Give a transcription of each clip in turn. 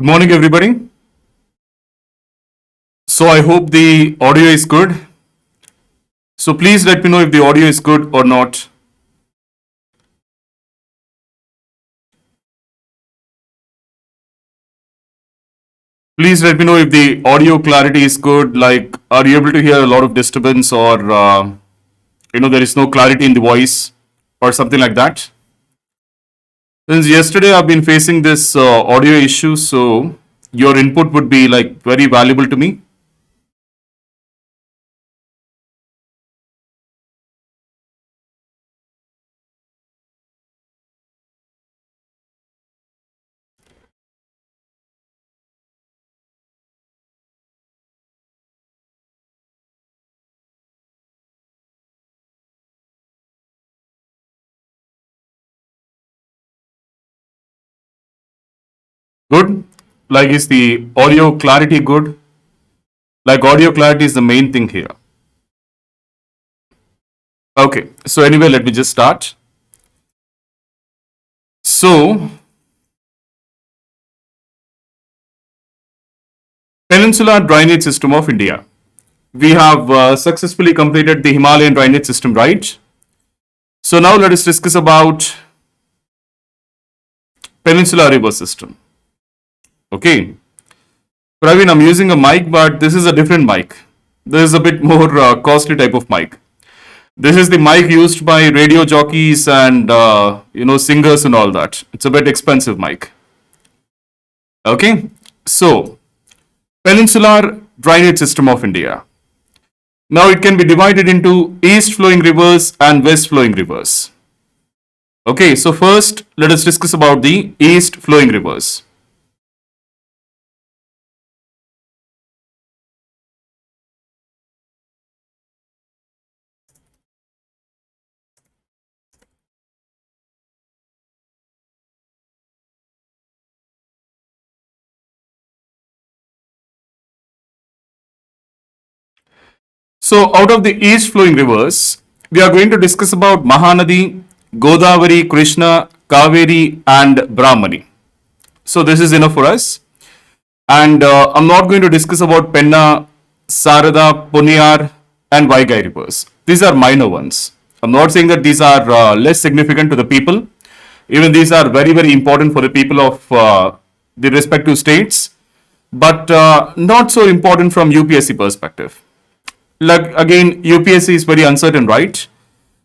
Good morning, everybody. So I hope the audio is good. So please let me know if the audio is good or not. Please let me know if the audio clarity is good. Like, are you able to hear a lot of disturbance, or there is no clarity in the voice or something like that? Since yesterday I've been facing this audio issue, so your input would be like very valuable to me. Good. Like, is the audio clarity good? Like, audio clarity is the main thing here. Okay. So anyway, let me just start. So, Peninsular Drainage System of India. We have successfully completed the Himalayan drainage system, right? So now let us discuss about Peninsular River System. Okay. Praveen, I'm using a mic, but this is a different mic. This is a bit more costly type of mic. This is the mic used by radio jockeys and singers and all that. It's a bit expensive mic. Okay. So, Peninsular Drainage System of India. Now it can be divided into east flowing rivers and west flowing rivers. Okay, so first let us discuss about the east flowing rivers. So out of the east flowing rivers, we are going to discuss about Mahanadi, Godavari, Krishna, Kaveri and Brahmani. So this is enough for us. And I'm not going to discuss about Penna, Sarada, Puniyar and Vaigai rivers. These are minor ones. I'm not saying that these are less significant to the people. Even these are very, very important for the people of the respective states, but not so important from UPSC perspective. Like, again, UPSC is very uncertain, right?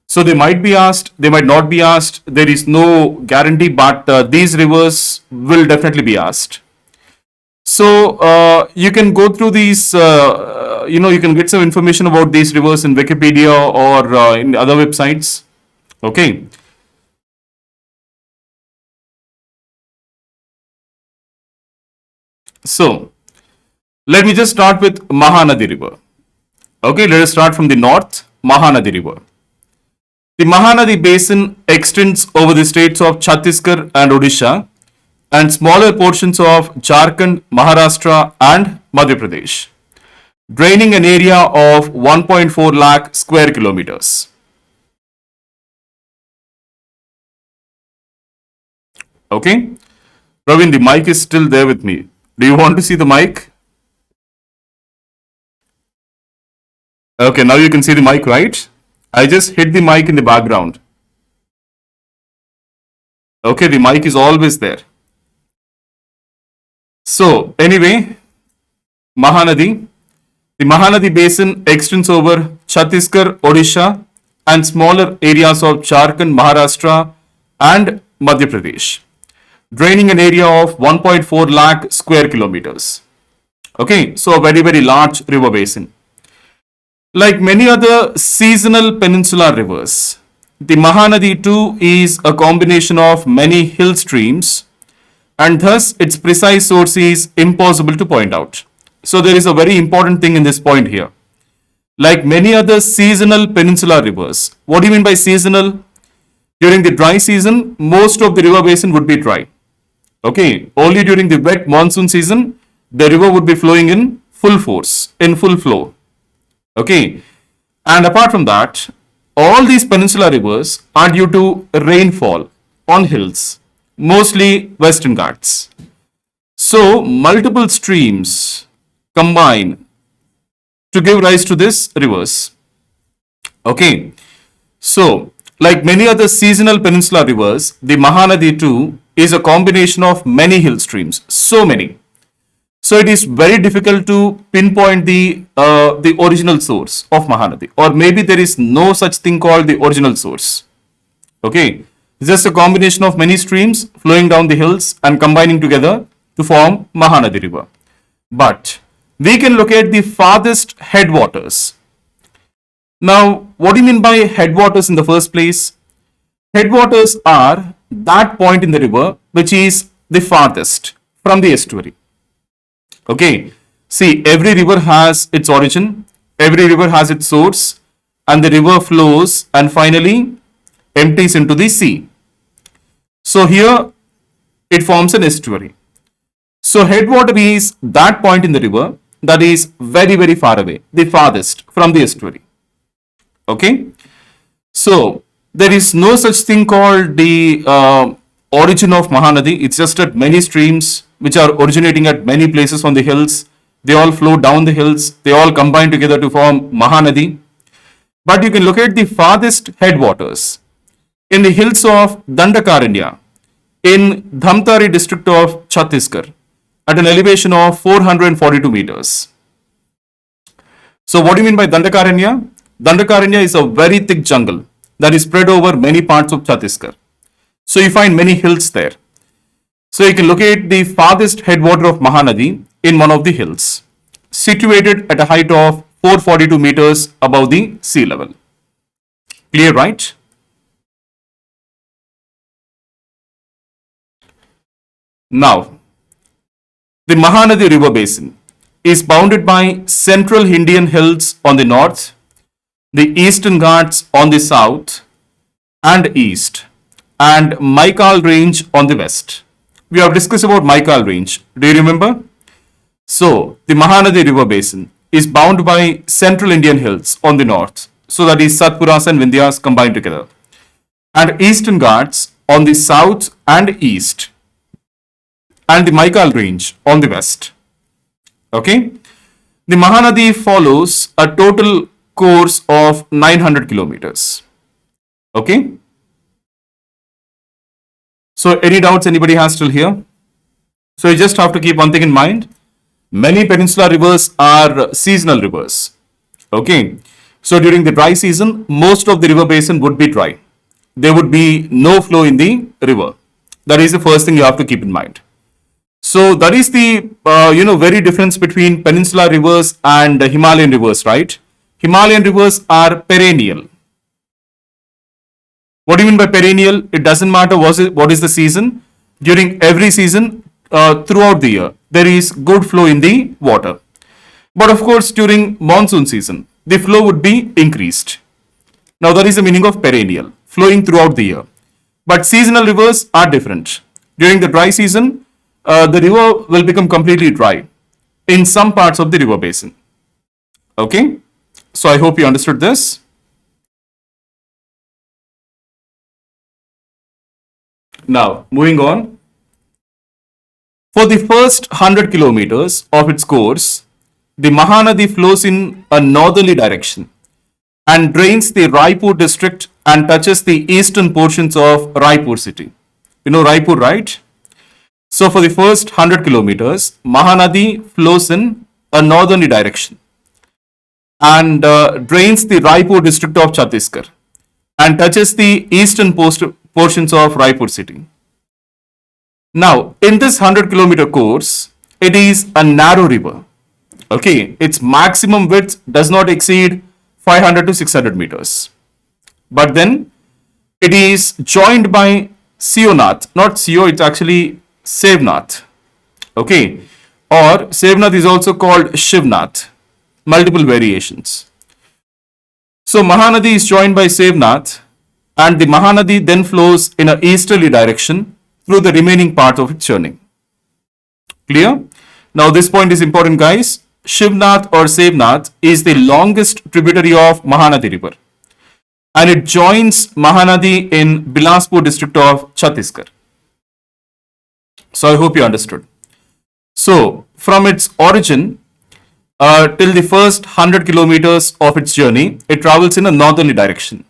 So they might be asked, they might not be asked. There is no guarantee, but these rivers will definitely be asked. So you can go through these, you can get some information about these rivers in Wikipedia or in other websites. Okay. So let me just start with Mahanadi River. Okay, let us start from the north, Mahanadi River. The Mahanadi basin extends over the states of Chhattisgarh and Odisha and smaller portions of Jharkhand, Maharashtra and Madhya Pradesh, draining an area of 1.4 lakh square kilometers. Okay, Praveen, the mic is still there with me. Do you want to see the mic? Okay, now you can see the mic, right? I just hit the mic in the background. Okay, the mic is always there. So, anyway, Mahanadi. The Mahanadi basin extends over Chhattisgarh, Odisha, and smaller areas of Jharkhand, Maharashtra, and Madhya Pradesh, draining an area of 1.4 lakh square kilometers. Okay, so a very, very large river basin. Like many other seasonal peninsular rivers, the Mahanadi too is a combination of many hill streams, and thus its precise source is impossible to point out. So there is a very important thing in this point here. Like many other seasonal peninsular rivers, what do you mean by seasonal? During the dry season, most of the river basin would be dry. Okay, only during the wet monsoon season, the river would be flowing in full force, in full flow. Okay, and apart from that, all these peninsular rivers are due to rainfall on hills, mostly Western Ghats. So multiple streams combine to give rise to this rivers. Okay, so like many other seasonal peninsular rivers, the Mahanadi too is a combination of many hill streams, so many. So it is very difficult to pinpoint the original source of Mahanadi, or maybe there is no such thing called the original source. Okay, it's just a combination of many streams flowing down the hills and combining together to form Mahanadi River. But we can locate the farthest headwaters. Now, what do you mean by headwaters in the first place? Headwaters are that point in the river which is the farthest from the estuary. Okay, see, every river has its origin, every river has its source, and the river flows and finally empties into the sea. So here it forms an estuary. So headwater is that point in the river that is very, very far away, the farthest from the estuary. Okay, so there is no such thing called the origin of Mahanadi. It's just that many streams which are originating at many places on the hills, they all flow down the hills, they all combine together to form Mahanadi. But you can locate the farthest headwaters in the hills of Dandakaranya in Dhamtari district of Chhattisgarh at an elevation of 442 meters. So what do you mean by Dandakaranya? Dandakaranya is a very thick jungle that is spread over many parts of Chhattisgarh. So you find many hills there. So you can locate the farthest headwater of Mahanadi in one of the hills, situated at a height of 442 meters above the sea level. Clear, right? Now, the Mahanadi River Basin is bounded by central Indian hills on the north, the Eastern Ghats on the south and east, and Maikal Range on the west. We have discussed about Maikal Range. Do you remember? So, the Mahanadi River Basin is bound by central Indian hills on the north. So, that is Satpuras and Vindhyas combined together. And Eastern Ghats on the south and east. And the Maikal Range on the west. Okay. The Mahanadi follows a total course of 900 kilometers. Okay. So any doubts anybody has still here? So you just have to keep one thing in mind. Many peninsular rivers are seasonal rivers. Okay. So during the dry season, most of the river basin would be dry. There would be no flow in the river. That is the first thing you have to keep in mind. So that is the very difference between peninsular rivers and Himalayan rivers, right? Himalayan rivers are perennial. What do you mean by perennial? It doesn't matter what is the season. During every season, throughout the year, there is good flow in the water. But of course, during monsoon season, the flow would be increased. Now that is the meaning of perennial, flowing throughout the year. But seasonal rivers are different. During the dry season, the river will become completely dry in some parts of the river basin. Okay, so I hope you understood this. Now, moving on. For the first 100 kilometers of its course, the Mahanadi flows in a northerly direction and drains the Raipur district and touches the eastern portions of Raipur city. You know Raipur, right? So for the first 100 kilometers, Mahanadi flows in a northerly direction and drains the Raipur district of Chhattisgarh and touches the eastern portions of Raipur city. Now, in this 100-kilometer course, it is a narrow river. Okay, its maximum width does not exceed 500 to 600 meters. But then it is joined by Sionath, not Sio, it's actually Sevnath. Okay, or Sevnath is also called Shivnath, multiple variations. So Mahanadi is joined by Sevnath, and the Mahanadi then flows in an easterly direction through the remaining part of its journey. Clear? Now this point is important, guys. Shivnath or Sevnath is the longest tributary of Mahanadi River, and it joins Mahanadi in Bilaspur district of Chhattisgarh. So I hope you understood. So, from its origin till the first 100 kilometers of its journey, it travels in a northerly direction.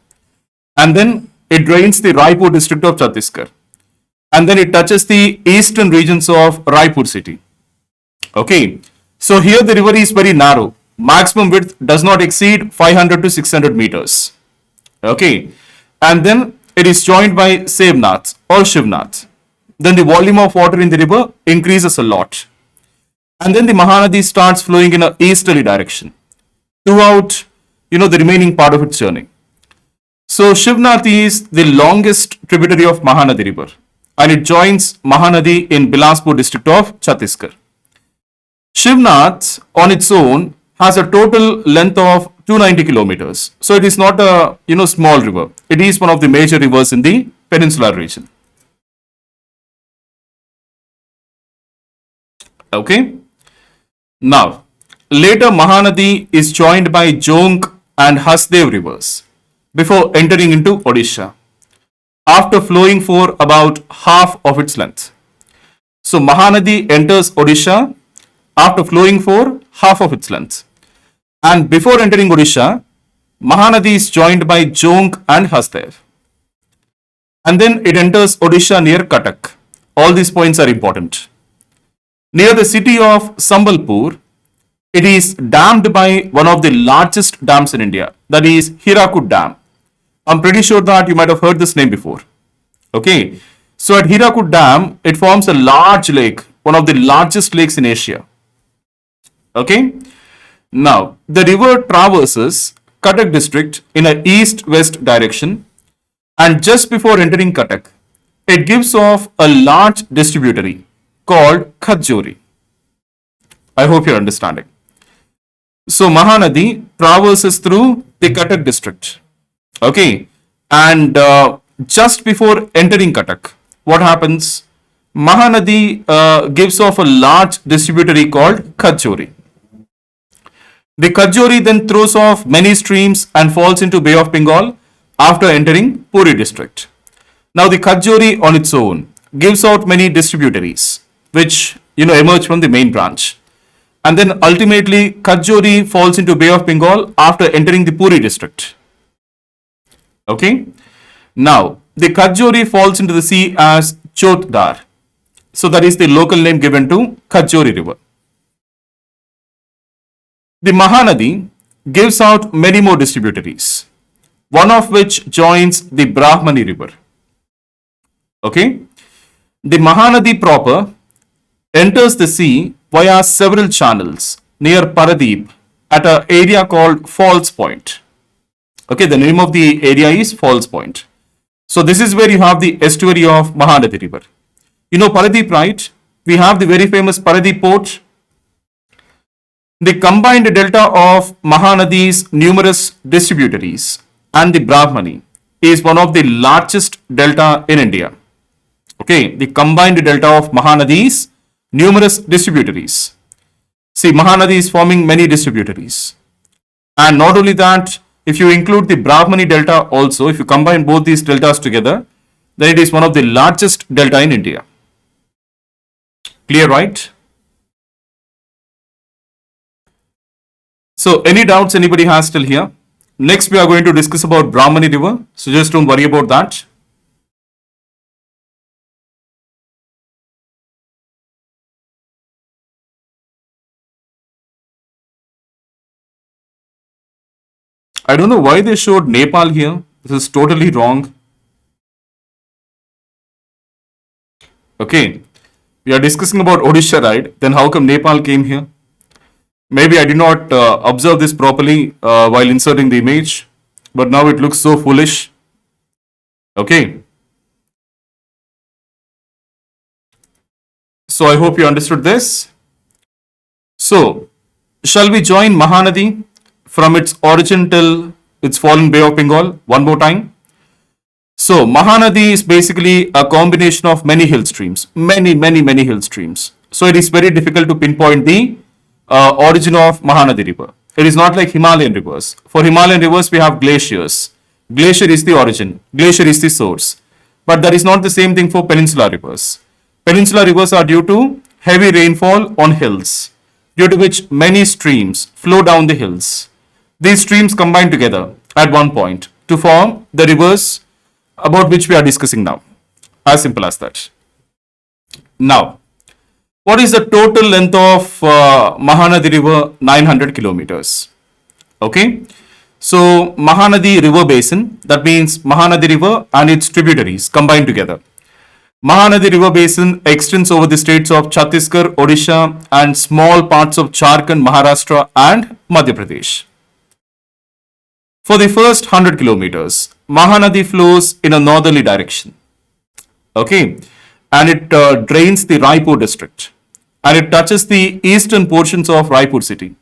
And then it drains the Raipur district of Chhattisgarh. And then it touches the eastern regions of Raipur city. Okay. So, here the river is very narrow. Maximum width does not exceed 500 to 600 meters. Okay. And then it is joined by Sevnath or Shivnath. Then the volume of water in the river increases a lot. And then the Mahanadi starts flowing in an easterly direction throughout, the remaining part of its journey. So Shivnath is the longest tributary of Mahanadi river, and it joins Mahanadi in Bilaspur district of Chhattisgarh. Shivnath on its own has a total length of 290 kilometers. So it is not a small river. It is one of the major rivers in the peninsular region. Okay. Now, later Mahanadi is joined by Jong and Hasdev rivers before entering into Odisha after flowing for about half of its length. So Mahanadi enters Odisha after flowing for half of its length. And before entering Odisha, Mahanadi is joined by Jong and Hasdev. And then it enters Odisha near Cuttack. All these points are important. Near the city of Sambalpur, it is dammed by one of the largest dams in India, that is Hirakud Dam. I'm pretty sure that you might have heard this name before. Okay, so at Hirakud Dam, it forms a large lake, one of the largest lakes in Asia. Okay, now the river traverses Cuttack district in an east-west direction, and just before entering Cuttack, it gives off a large distributary called Khajuri. I hope you're understanding. So Mahanadi traverses through the Cuttack district. Okay. And just before entering Cuttack, what happens? Mahanadi gives off a large distributary called Khajuri. The Khajuri then throws off many streams and falls into Bay of Bengal after entering Puri district. Now the Khajuri on its own gives out many distributaries which emerge from the main branch. And then ultimately Khajuri falls into Bay of Bengal after entering the Puri district. Okay. Now the Khajuri falls into the sea as Chotdar. So that is the local name given to Khajuri river. The Mahanadi gives out many more distributaries, one of which joins the Brahmani river. Okay. The Mahanadi proper enters the sea via several channels near Paradeep at an area called Falls Point. Okay, the name of the area is Falls Point. So this is where you have the estuary of Mahanadi river. You know Paradeep, right? We have the very famous Paradeep port. The combined delta of Mahanadi's numerous distributaries and the Brahmani is one of the largest delta in India. Okay, the combined delta of Mahanadi's numerous distributaries. See, Mahanadi is forming many distributaries. And not only that, if you include the Brahmani delta also, if you combine both these deltas together, then it is one of the largest delta in India. Clear, right? So, any doubts anybody has still here? Next, we are going to discuss about Brahmani river. So, just don't worry about that. I don't know why they showed Nepal here. This is totally wrong. Okay. We are discussing about Odisha, right? Then how come Nepal came here? Maybe I did not observe this properly while inserting the image. But now it looks so foolish. Okay. So I hope you understood this. So, shall we join Mahanadi from its origin till its fall in Bay of Bengal one more time? So, Mahanadi is basically a combination of many hill streams, many hill streams. So, it is very difficult to pinpoint the origin of Mahanadi river. It is not like Himalayan rivers. For Himalayan rivers, we have glaciers. Glacier is the origin, glacier is the source. But that is not the same thing for peninsular rivers. Peninsular rivers are due to heavy rainfall on hills, due to which many streams flow down the hills. These streams combine together at one point to form the rivers about which we are discussing now. As simple as that. Now, what is the total length of Mahanadi River? 900 kilometers. Okay. So, Mahanadi River Basin, that means Mahanadi River and its tributaries combined together. Mahanadi River Basin extends over the states of Chhattisgarh, Odisha, and small parts of Jharkhand, Maharashtra, and Madhya Pradesh. For the first 100 kilometers, Mahanadi flows in a northerly direction. Okay, and it drains the Raipur district, and it touches the eastern portions of Raipur city.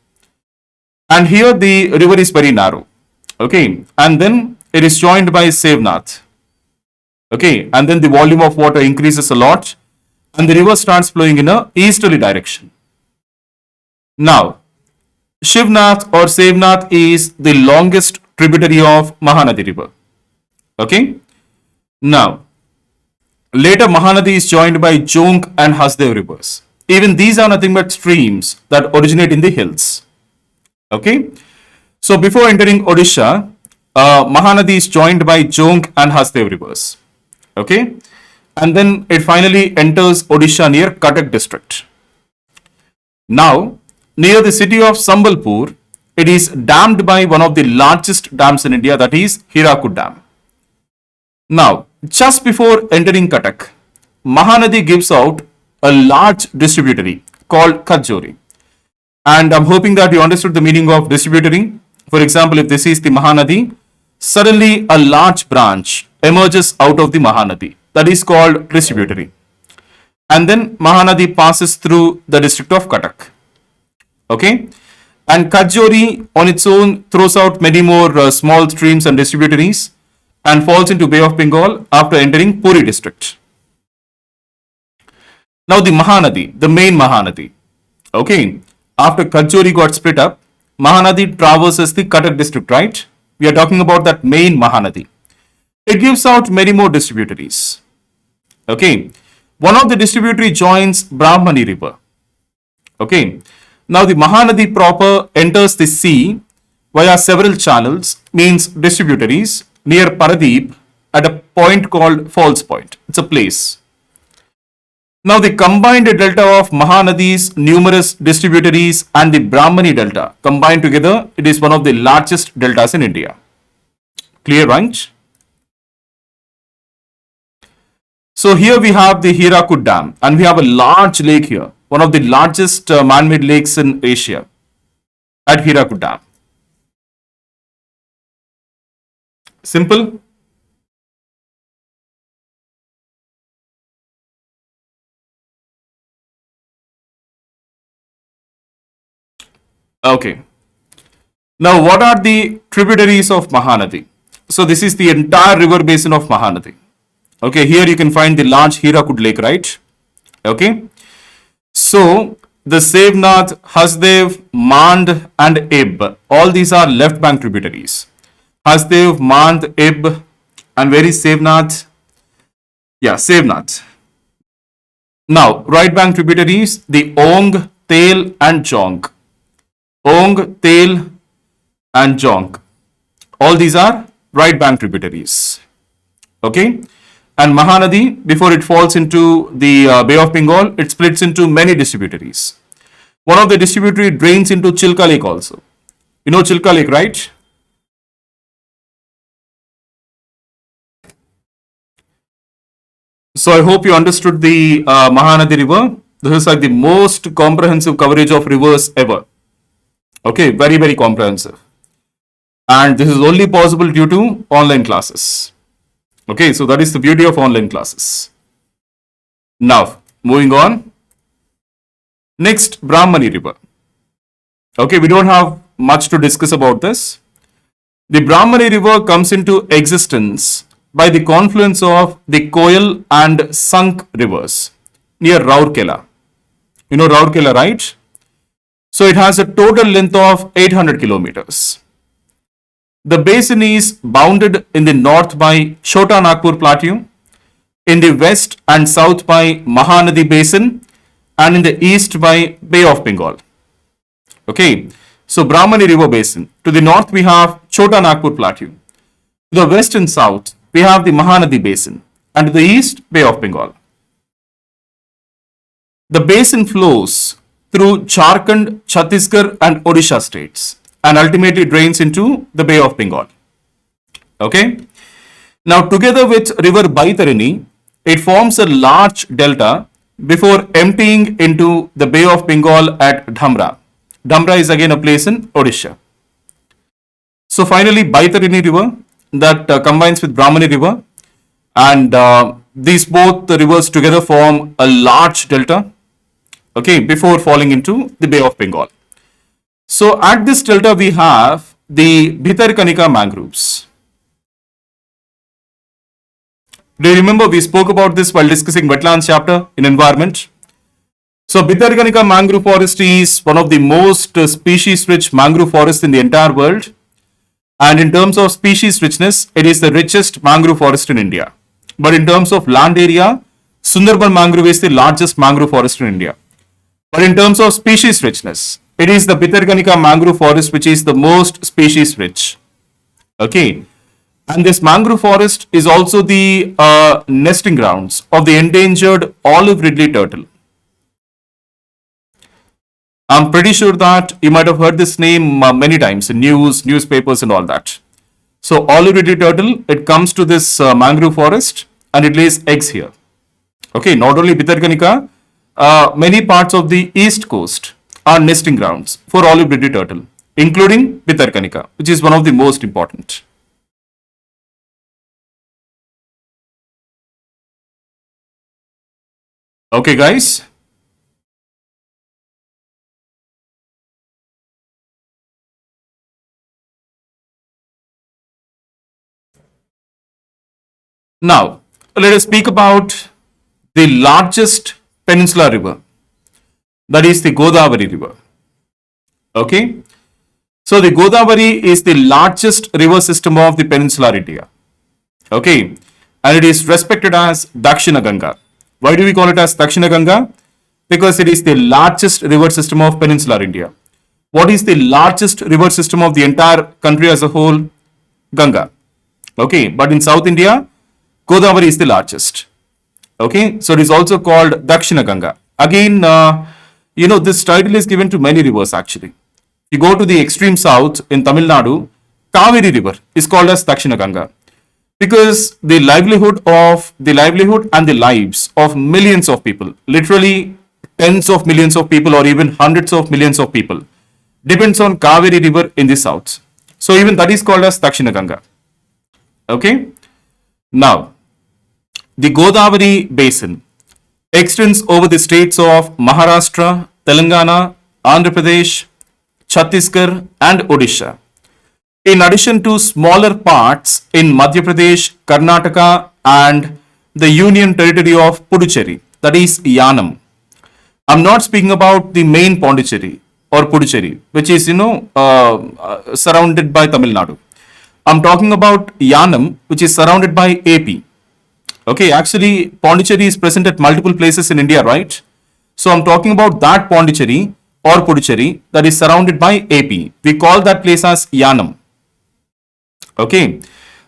And here the river is very narrow. Okay, and then it is joined by Sevnath. Okay, and then the volume of water increases a lot, and the river starts flowing in a easterly direction. Now, Shivnath or Sevnath is the longest tributary of Mahanadi River. Okay, now later Mahanadi is joined by Jong and Hasdev rivers. Even these are nothing but streams that originate in the hills. Okay, so before entering Odisha, Mahanadi is joined by Jong and Hasdev rivers. Okay, and then it finally enters Odisha near Cuttack district. Now, near the city of Sambalpur, it is dammed by one of the largest dams in India, that is Hirakud Dam. Now, just before entering Cuttack, Mahanadi gives out a large distributary called Kajori. And I'm hoping that you understood the meaning of distributary. For example, if this is the Mahanadi, suddenly a large branch emerges out of the Mahanadi. That is called distributary. And then Mahanadi passes through the district of Cuttack. Okay. And Kajori on its own throws out many more small streams and distributaries and falls into Bay of Bengal after entering Puri district. Now the Mahanadi, the main Mahanadi. Okay. After Kajori got split up, Mahanadi traverses the Cuttack district, right? We are talking about that main Mahanadi. It gives out many more distributaries. Okay. One of the distributary joins Brahmani river. Okay. Now the Mahanadi proper enters the sea via several channels, means distributaries, near Paradeep at a point called Falls Point. It's a place. Now the combined delta of Mahanadi's numerous distributaries and the Brahmani delta combined together, it is one of the largest deltas in India. Clear, right? So here we have the Hirakud Dam and we have a large lake here, one of the largest man-made lakes in Asia at Hirakud Dam. Simple. Okay. Now, what are the tributaries of Mahanadi? So, this is the entire river basin of Mahanadi. Okay, here you can find the large Hirakud Lake, right? Okay. So, the Sevnath, Hasdev, Mand and Ib, all these are left bank tributaries. Hasdev, Mand, Ib, and where is Sevnath? Yeah, Sevnath. Now, right bank tributaries, the Ong, Tel and Jong. Ong, Tel and Jong. All these are right bank tributaries. Okay. And Mahanadi, before it falls into the Bay of Bengal, it splits into many distributaries. One of the distributary drains into Chilka Lake also. You know Chilka Lake, right? So I hope you understood the Mahanadi River. This is like the most comprehensive coverage of rivers ever. Okay, very, very comprehensive. And this is only possible due to online classes. Okay, so that is the beauty of online classes. Now, moving on. Next, Brahmani River. Okay, we don't have much to discuss about this. The Brahmani River comes into existence by the confluence of the Koyal and Sunk rivers near Rourkela. You know Rourkela, right? So it has a total length of 800 kilometers. The basin is bounded in the north by Chota Nagpur Plateau, in the west and south by Mahanadi Basin, and in the east by Bay of Bengal. Okay, so Brahmani River Basin. To the north, we have Chota Nagpur Plateau. To the west and south, we have the Mahanadi Basin, and to the east, Bay of Bengal. The basin flows through Jharkhand, Chhattisgarh, and Odisha states and ultimately drains into the Bay of Bengal. Okay. Now, together with River Baitarini, it forms a large delta before emptying into the Bay of Bengal at Dhamra. Dhamra is again a place in Odisha. So, finally, Baitarini River that combines with Brahmani River, and these both the rivers together form a large delta, okay, before falling into the Bay of Bengal. So at this delta we have the Bhitarkanika mangroves. Do you remember we spoke about this while discussing wetlands chapter in environment? So Bhitarkanika mangrove forest is one of the most species rich mangrove forests in the entire world. And in terms of species richness, it is the richest mangrove forest in India. But in terms of land area, Sundarban mangrove is the largest mangrove forest in India. But in terms of species richness, it is the Bhitarkanika mangrove forest which is the most species rich. Okay. And this mangrove forest is also the nesting grounds of the endangered olive ridley turtle. I'm pretty sure that you might have heard this name many times in news, newspapers and all that. So olive ridley turtle, it comes to this mangrove forest and it lays eggs here. Okay, not only Bhitarkanika, many parts of the east coast are nesting grounds for olive ridley turtle, including Bhitarkanika, which is one of the most important. Okay, guys. Now, let us speak about the largest peninsular river, that is the Godavari River. Okay. So, the Godavari is the largest river system of the peninsular India. Okay. And it is respected as Dakshina Ganga. Why do we call it as Dakshina Ganga? Because it is the largest river system of peninsular India. What is the largest river system of the entire country as a whole? Ganga. Okay. But in South India, Godavari is the largest. Okay, so it is also called Dakshina Ganga. Again, this title is given to many rivers actually. You go to the extreme south in Tamil Nadu, Kaveri River is called as Dakshina Ganga because the livelihood and the lives of millions of people, literally tens of millions of people or even hundreds of millions of people, depends on Kaveri River in the south. So even that is called as Dakshina Ganga. Okay, now the Godavari Basin extends over the states of Maharashtra, Telangana, Andhra Pradesh, Chhattisgarh, and Odisha. In addition to smaller parts in Madhya Pradesh, Karnataka, and the Union Territory of Puducherry, that is Yanam. I'm not speaking about the main Pondicherry or Puducherry, which is surrounded by Tamil Nadu. I'm talking about Yanam, which is surrounded by AP. Okay, actually, Pondicherry is present at multiple places in India, right? So I'm talking about that Pondicherry or Puducherry that is surrounded by AP. We call that place as Yanam. Okay,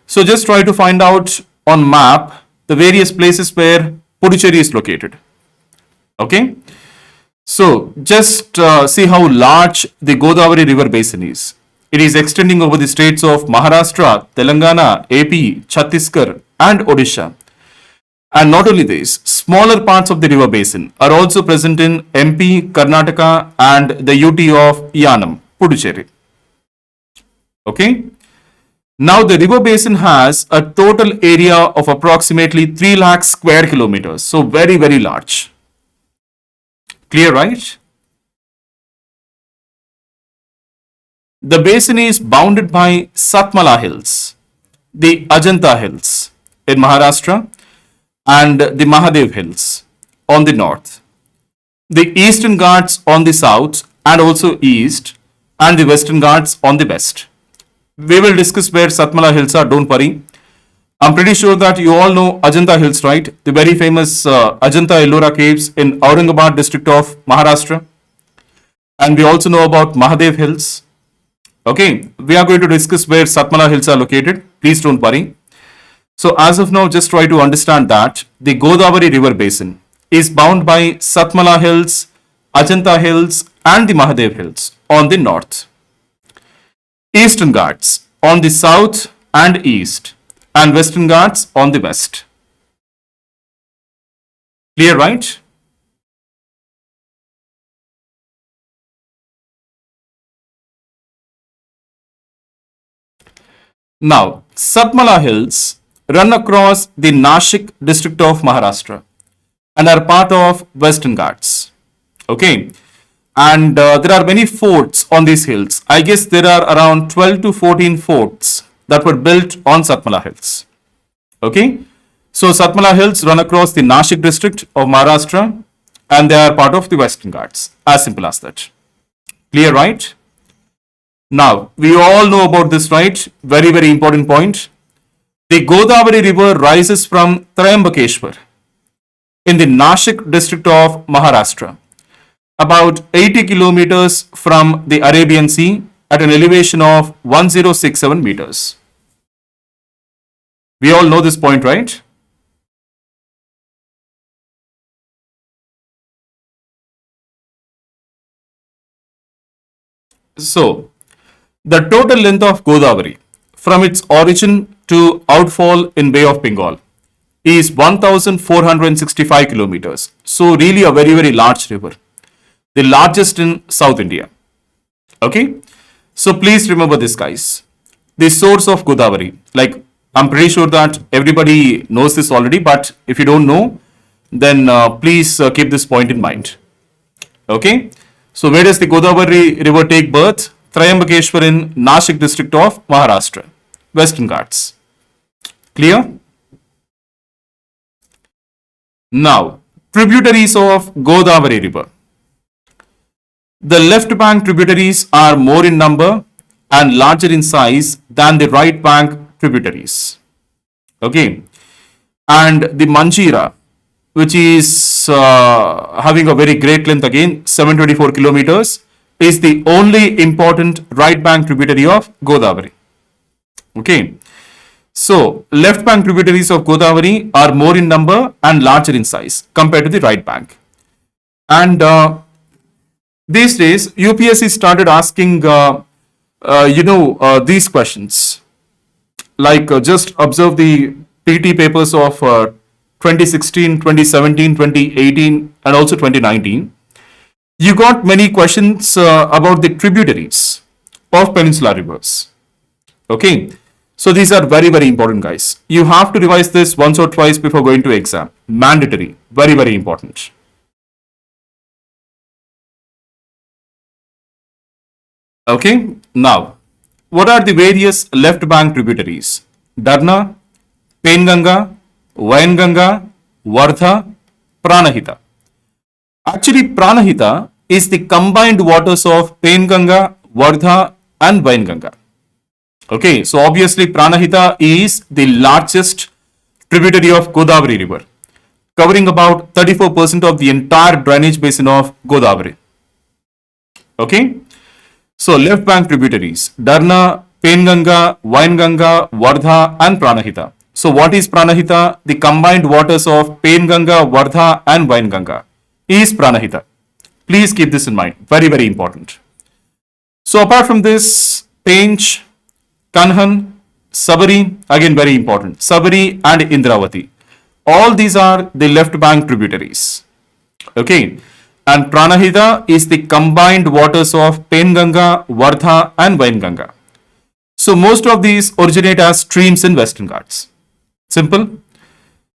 so just try to find out on map the various places where Puducherry is located. Okay, so just see how large the Godavari River Basin is. It is extending over the states of Maharashtra, Telangana, AP, Chhattisgarh, and Odisha. And not only this, smaller parts of the river basin are also present in MP, Karnataka, and the UT of Yanam, Puducherry. Okay. Now the river basin has a total area of approximately 3 lakh square kilometers. So very, very large. Clear, right? The basin is bounded by Satmala Hills, the Ajanta Hills in Maharashtra, and the Mahadev Hills on the north, the Eastern Ghats on the south and also east, and the Western Ghats on the west. We will discuss where Satmala Hills are, don't worry. I'm pretty sure that you all know Ajanta Hills, right? The very famous Ajanta Ellora caves in Aurangabad district of Maharashtra. And we also know about Mahadev Hills. Okay, we are going to discuss where Satmala Hills are located. Please don't worry. So as of now, just try to understand that the Godavari River Basin is bound by Satmala Hills, Ajanta Hills and the Mahadev Hills on the north. Eastern Ghats on the south and east, and Western Ghats on the west. Clear, right? Now, Satmala Hills run across the Nashik district of Maharashtra and are part of Western Ghats. Okay, and there are many forts on these hills. I guess there are around 12 to 14 forts that were built on Satmala Hills. Okay, so Satmala Hills run across the Nashik district of Maharashtra and they are part of the Western Ghats. As simple as that. Clear, right? Now, we all know about this, right? Very, very important point. The Godavari River rises from Triambakeshwar in the Nashik district of Maharashtra, about 80 kilometers from the Arabian Sea at an elevation of 1067 meters. We all know this point, right? So, the total length of Godavari from its origin to outfall in Bay of Bengal is 1465 kilometers. So, really a very, very large river, the largest in South India. Okay, so please remember this, guys. The source of Godavari, like I'm pretty sure that everybody knows this already, but if you don't know, then please keep this point in mind. Okay, so where does the Godavari river take birth? Triambakeshwar in Nashik district of Maharashtra, Western Ghats. Clear? Now, tributaries of Godavari river. The left bank tributaries are more in number and larger in size than the right bank tributaries. Okay, and the Manjira, which is having a very great length again, 724 kilometers, is the only important right bank tributary of Godavari. Okay, so left bank tributaries of Godavari are more in number and larger in size compared to the right bank. And these days, UPSC started asking, these questions. Like just observe the PT papers of 2016, 2017, 2018, and also 2019. You got many questions about the tributaries of peninsular rivers. Okay, so these are very, very important, guys. You have to revise this once or twice before going to exam. Mandatory, very, very important. Okay, now what are the various left bank tributaries? Darna, Penganga, Vainganga, Vardha, Pranahita. Actually, Pranahita is the combined waters of Penganga, Vardha, and Vainganga. Okay, so obviously Pranahita is the largest tributary of Godavari river, covering about 34% of the entire drainage basin of Godavari. Okay, so left bank tributaries: Darna, Penganga, Vainganga, Vardha, and Pranahita. So what is Pranahita? The combined waters of Penganga, Vardha, and Vainganga is Pranahita. Please keep this in mind. Very, very important. So apart from this, Pench, Kanhan, Sabari, again very important. Sabari and Indravati. All these are the left bank tributaries. Okay. And Pranahita is the combined waters of Penganga, Vardha, and Vainganga. So most of these originate as streams in Western Ghats. Simple.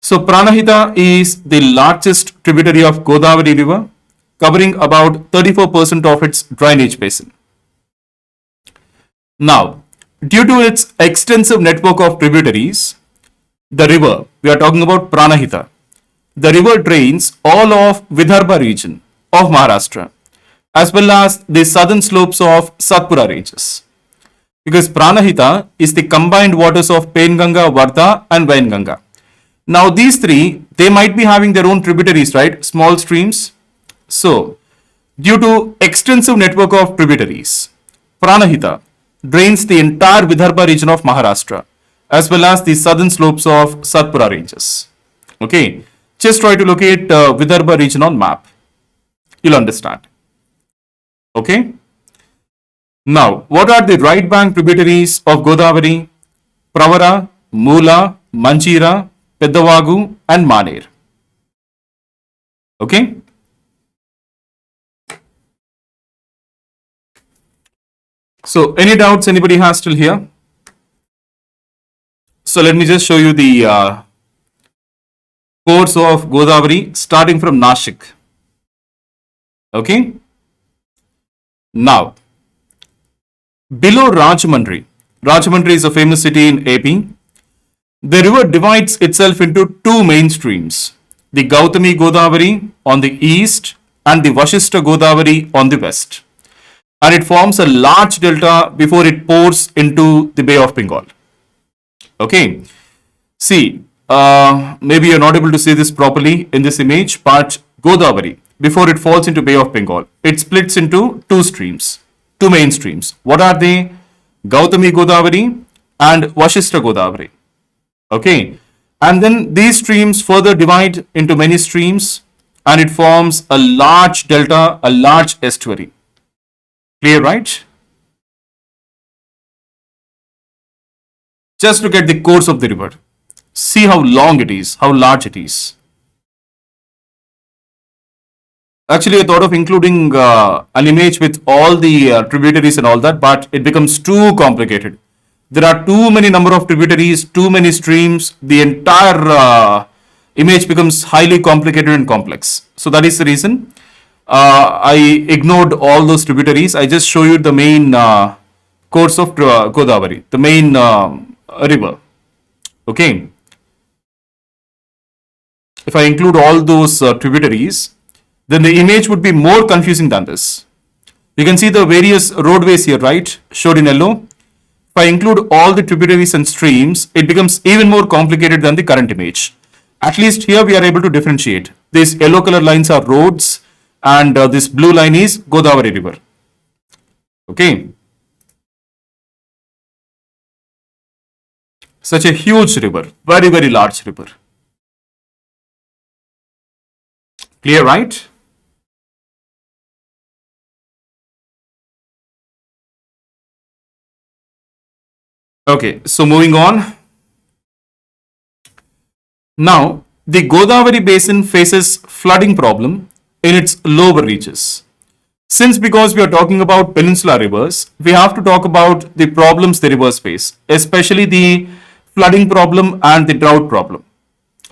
So Pranahita is the largest tributary of Godavari river, covering about 34% of its drainage basin. Now, due to its extensive network of tributaries, the river, we are talking about Pranahita, the river drains all of Vidarbha region of Maharashtra, as well as the southern slopes of Satpura ranges. because Pranahita is the combined waters of Penganga, Vardha and Vainganga. Now these three, they might be having their own tributaries, right? Small streams. So, due to extensive network of tributaries, Pranahita drains the entire Vidarbha region of Maharashtra as well as the southern slopes of Satpura ranges. Okay, just try to locate Vidarbha region on map. You'll understand. Okay. Now, what are the right bank tributaries of Godavari? Pravara, Moola, Manchira, Peddavagu and Maner. Okay. So, any doubts anybody has still here? So, let me just show you the course of Godavari starting from Nashik. Okay. Now, below Rajahmundry, Rajahmundry is a famous city in AP. The river divides itself into two main streams, the Gautami Godavari on the east and the Vashishta Godavari on the west. And it forms a large delta before it pours into the Bay of Bengal. Okay. See, maybe you're not able to see this properly in this image, but Godavari, before it falls into Bay of Bengal, it splits into two streams, two main streams. What are they? Gautami Godavari and Vashishta Godavari. Okay. And then these streams further divide into many streams and it forms a large delta, a large estuary. Clear, right? Just look at the course of the river. See how long it is, how large it is. Actually, I thought of including an image with all the tributaries and all that, but it becomes too complicated. There are too many number of tributaries, too many streams. The entire image becomes highly complicated and complex. So that is the reason I ignored all those tributaries. I just show you the main course of Godavari, the main river. Okay. If I include all those tributaries, then the image would be more confusing than this. You can see the various roadways here, right? Showed in yellow. If I include all the tributaries and streams, it becomes even more complicated than the current image. At least here we are able to differentiate. These yellow color lines are roads and this blue line is Godavari river. Okay. Such a huge river, very, very large river. Clear, right? Okay, so moving on. Now, the Godavari basin faces flooding problem in its lower reaches. Since because we are talking about peninsular rivers, we have to talk about the problems the rivers face, especially the flooding problem and the drought problem.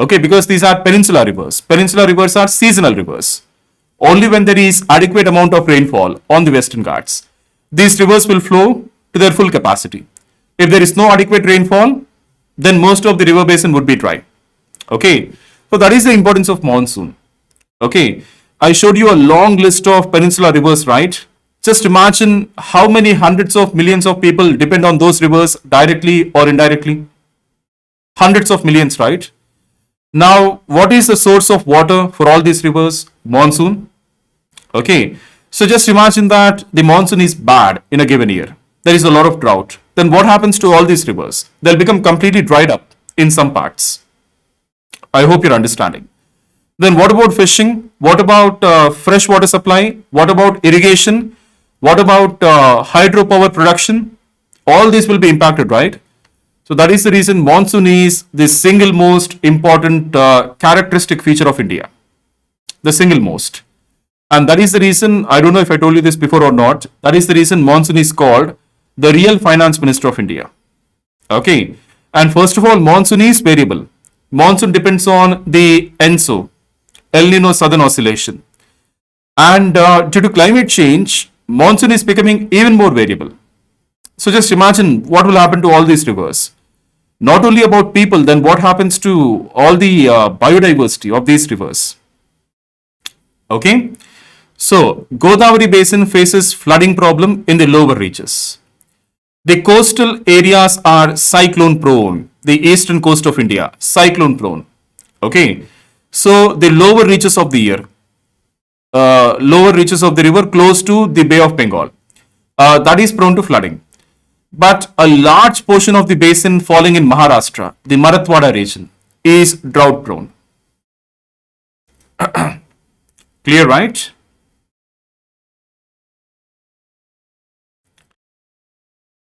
Okay, because these are peninsular rivers. Peninsular rivers are seasonal rivers. Only when there is adequate amount of rainfall on the Western Ghats, these rivers will flow to their full capacity. If there is no adequate rainfall, then most of the river basin would be dry. Okay, so that is the importance of monsoon. Okay, I showed you a long list of peninsular rivers, right? Just imagine how many hundreds of millions of people depend on those rivers directly or indirectly. Hundreds of millions, right? Now, what is the source of water for all these rivers? Monsoon. Okay, so just imagine that the monsoon is bad in a given year. There is a lot of drought. Then what happens to all these rivers? They'll become completely dried up in some parts. I hope you're understanding. Then what about fishing? What about fresh water supply? What about irrigation? What about hydropower production? All these will be impacted, right? So that is the reason monsoon is the single most important characteristic feature of India. The single most. And that is the reason, I don't know if I told you this before or not, that is the reason monsoon is called the real finance minister of India. Okay. And first of all, monsoon is variable. Monsoon depends on the ENSO, El Nino Southern Oscillation. And due to climate change, monsoon is becoming even more variable. So just imagine what will happen to all these rivers. Not only about people, then what happens to all the biodiversity of these rivers. Okay. So Godavari basin faces flooding problem in the lower reaches. The coastal areas are cyclone prone. The eastern coast of India, cyclone prone. Okay. So the lower reaches of the river close to the Bay of Bengal, that is prone to flooding. But a large portion of the basin falling in Maharashtra, the Marathwada region, is drought prone. Clear, right?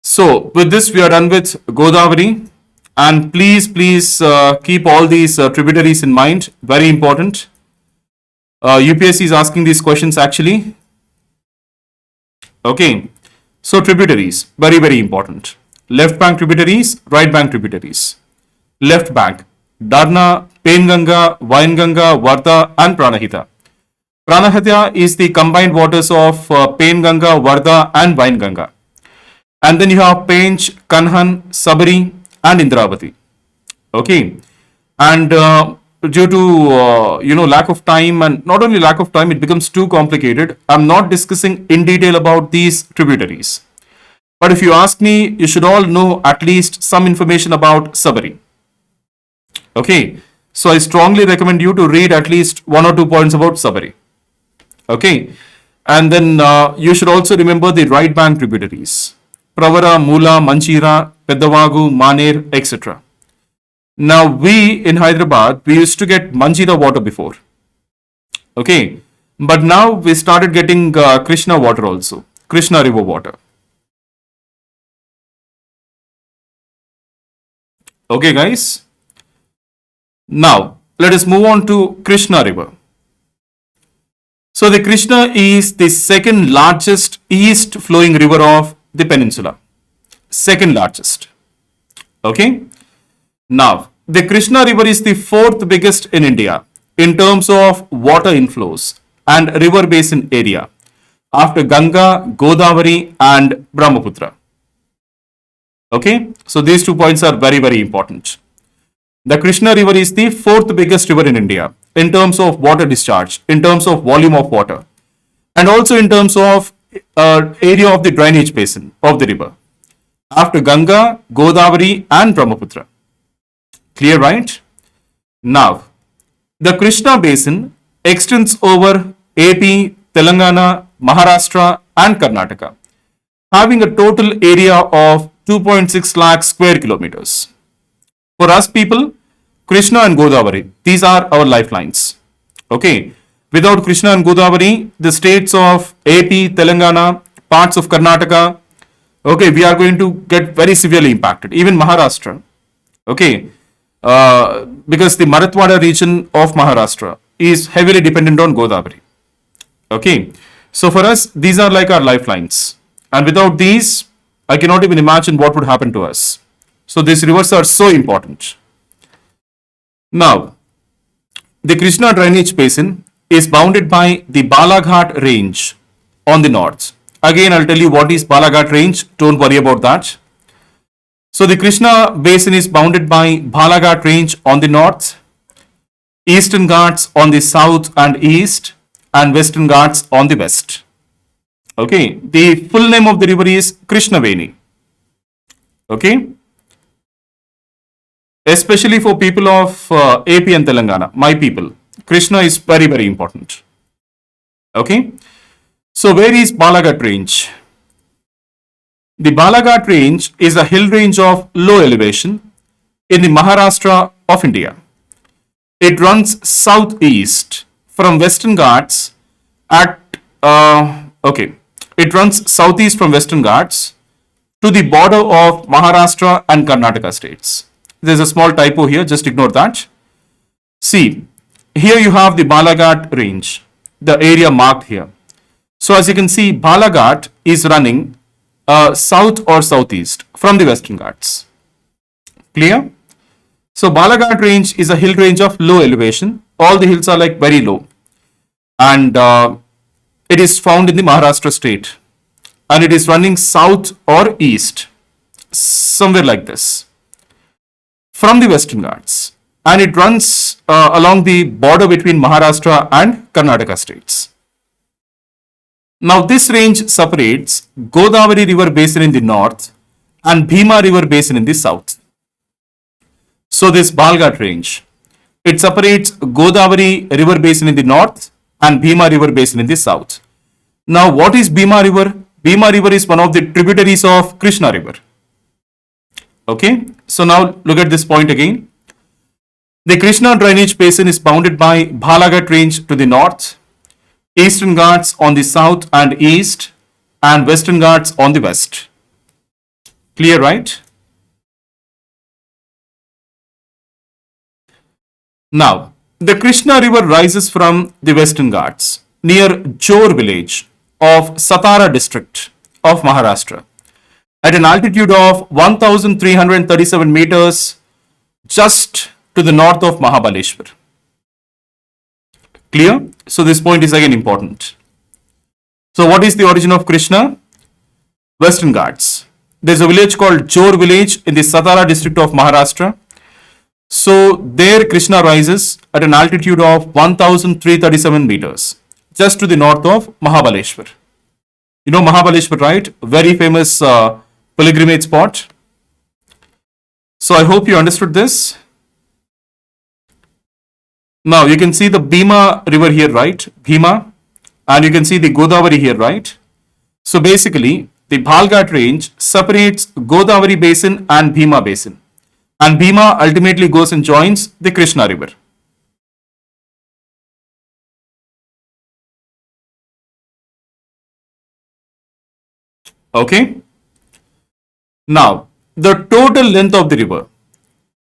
So with this, we are done with Godavari. And please keep all these tributaries in mind. Very important. UPSC is asking these questions actually. Okay. So tributaries, very important. Left bank tributaries, right bank tributaries. Left bank, Darna, Penganga, Wainganga, Vardha and Pranahita. Pranahita is the combined waters of Penganga, Vardha and Wainganga. And then you have Pench, Kanhan, Sabari and Indravati. Okay. And due to lack of time, and not only lack of time, it becomes too complicated. I'm not discussing in detail about these tributaries. But if you ask me, you should all know at least some information about Sabari. Okay. So I strongly recommend you to read at least 1 or 2 points about Sabari. Okay. And then you should also remember the right bank tributaries. Pravara, Mula, Manchira, Peddavagu, Maner, etc. Now we in Hyderabad, we used to get Manchira water before. Okay. But now we started getting Krishna water also. Krishna river water. Okay guys. Now let us move on to Krishna river. So the Krishna is the second largest east flowing river of the peninsula. Second largest. Okay. Now the Krishna river is the fourth biggest in India in terms of water inflows and river basin area after Ganga, Godavari and Brahmaputra. Okay. So these 2 points are very important. The Krishna river is the fourth biggest river in India in terms of water discharge, in terms of volume of water, and also in terms of area of the drainage basin of the river after Ganga, Godavari and Brahmaputra. Clear, right? Now, the Krishna basin extends over AP, Telangana, Maharashtra and Karnataka, having a total area of 2.6 lakh square kilometers. For us people, Krishna and Godavari, these are our lifelines. Okay. Without Krishna and Godavari, the states of AP, Telangana, parts of Karnataka, okay, we are going to get very severely impacted. Even Maharashtra. Okay. Because the Marathwada region of Maharashtra is heavily dependent on Godavari. Okay. So for us, these are like our lifelines. And without these, I cannot even imagine what would happen to us. So these rivers are so important. Now, the Krishna drainage basin is bounded by the Balaghat range on the north. Again, I'll tell you what is Balaghat range. Don't worry about that. So the Krishna basin is bounded by Balaghat range on the north, Eastern Ghats on the south and east, and Western Ghats on the west. Okay. The full name of the river is Krishnaveni. Okay. Especially for people of AP and Telangana, my people, Krishna is very important. Okay. So where is Balaghat range? The Balaghat range is a hill range of low elevation in the Maharashtra of India. It runs southeast from Western Ghats It runs southeast from Western Ghats to the border of Maharashtra and Karnataka states. There's a small typo here, just ignore that. See, here you have the Balaghat range, the area marked here. So as you can see, Balaghat is running south or southeast from the Western Ghats. Clear? So Balaghat range is a hill range of low elevation. All the hills are like very low. And it is found in the Maharashtra state. And it is running south or east, somewhere like this, from the Western Ghats. And it runs along the border between Maharashtra and Karnataka states. Now this range separates Godavari river basin in the north and Bhima River basin in the south. So this Balghat range, it separates Godavari River basin in the north and Bhima River basin in the south. Now, what is Bhima River? Bhima River is one of the tributaries of Krishna River. Okay, so now look at this point again. The Krishna drainage basin is bounded by Balaghat range to the north, Eastern Ghats on the south and east, and Western Ghats on the west. Clear, right? Now, the Krishna River rises from the Western Ghats near Jor village of Satara district of Maharashtra at an altitude of 1337 meters just to the north of Mahabaleshwar. Clear? So this point is again important. So what is the origin of Krishna? Western Ghats. There is a village called Jor village in the Satara district of Maharashtra. So there Krishna rises at an altitude of 1337 meters just to the north of Mahabaleshwar. You know Mahabaleshwar, right? Very famous pilgrimage spot. So I hope you understood this. Now you can see the Bhima river here, right? Bhima. And you can see the Godavari here, right? So basically, the Balghat range separates Godavari basin and Bhima basin. And Bhima ultimately goes and joins the Krishna river. Okay. Now, the total length of the river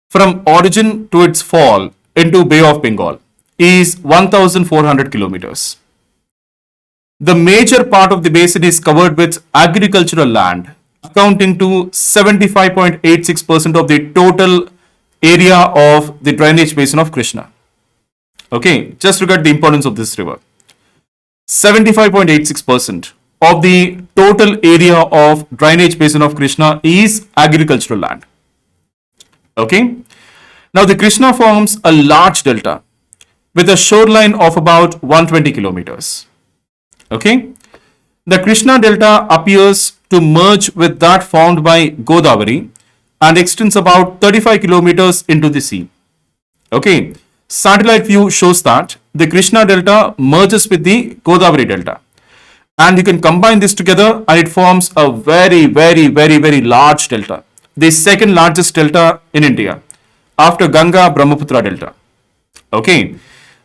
from origin to its fall into Bay of Bengal is 1400 kilometers. The major part of the basin is covered with agricultural land, accounting to 75.86% of the total area of the drainage basin of Krishna. Okay, just look at the importance of this river. 75.86% of the total area of drainage basin of Krishna is agricultural land. Okay, now the Krishna forms a large delta with a shoreline of about 120 kilometers. Okay, the Krishna delta appears to merge with that formed by Godavari and extends about 35 kilometers into the sea. Okay, satellite view shows that the Krishna delta merges with the Godavari delta, and you can combine this together and it forms a very large delta, the second largest delta in India after Ganga Brahmaputra delta. Okay,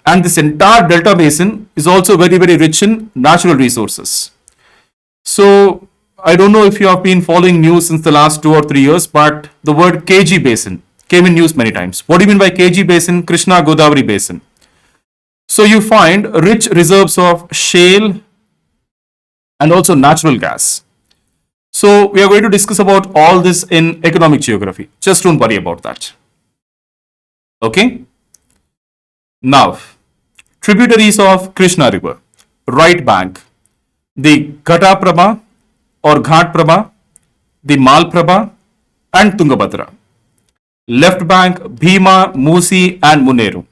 and this entire delta basin is also very rich in natural resources. So I don't know if you have been following news since the last 2 or 3 years, but the word KG basin came in news many times. What do you mean by KG basin? Krishna Godavari basin. So you find rich reserves of shale and also natural gas. So we are going to discuss about all this in economic geography. Just don't worry about that. Okay. Now, tributaries of Krishna river. Right bank, the Ghataprabha or Ghatprabha, the Malprabha and Tungabhadra. Left bank, Bhima, Musi and Muneru.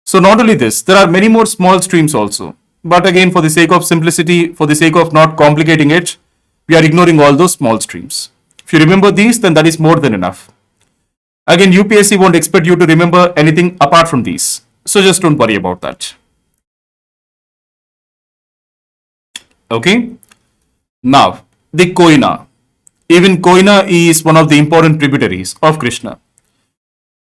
So not only this, there are many more small streams also. But again, for the sake of simplicity, for the sake of not complicating it, we are ignoring all those small streams. If you remember these, then that is more than enough. Again, UPSC won't expect you to remember anything apart from these. So just don't worry about that. Okay. Now, the Koyna. Even Koyna is one of the important tributaries of Krishna.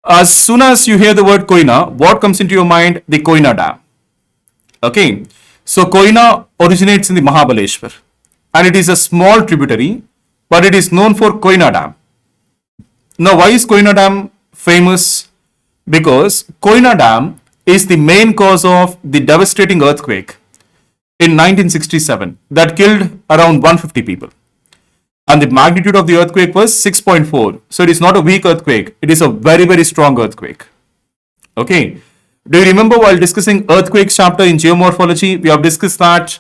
As soon as you hear the word Koyna, what comes into your mind? The Koyna Dam. Okay. So Koyna originates in the Mahabaleshwar and it is a small tributary, but it is known for Koyna Dam. Now, why is Koyna Dam famous? Because Koyna Dam is the main cause of the devastating earthquake in 1967 that killed around 150 people. And the magnitude of the earthquake was 6.4. So it is not a weak earthquake. It is a very strong earthquake. Okay. Do you remember while discussing earthquakes chapter in geomorphology, we have discussed that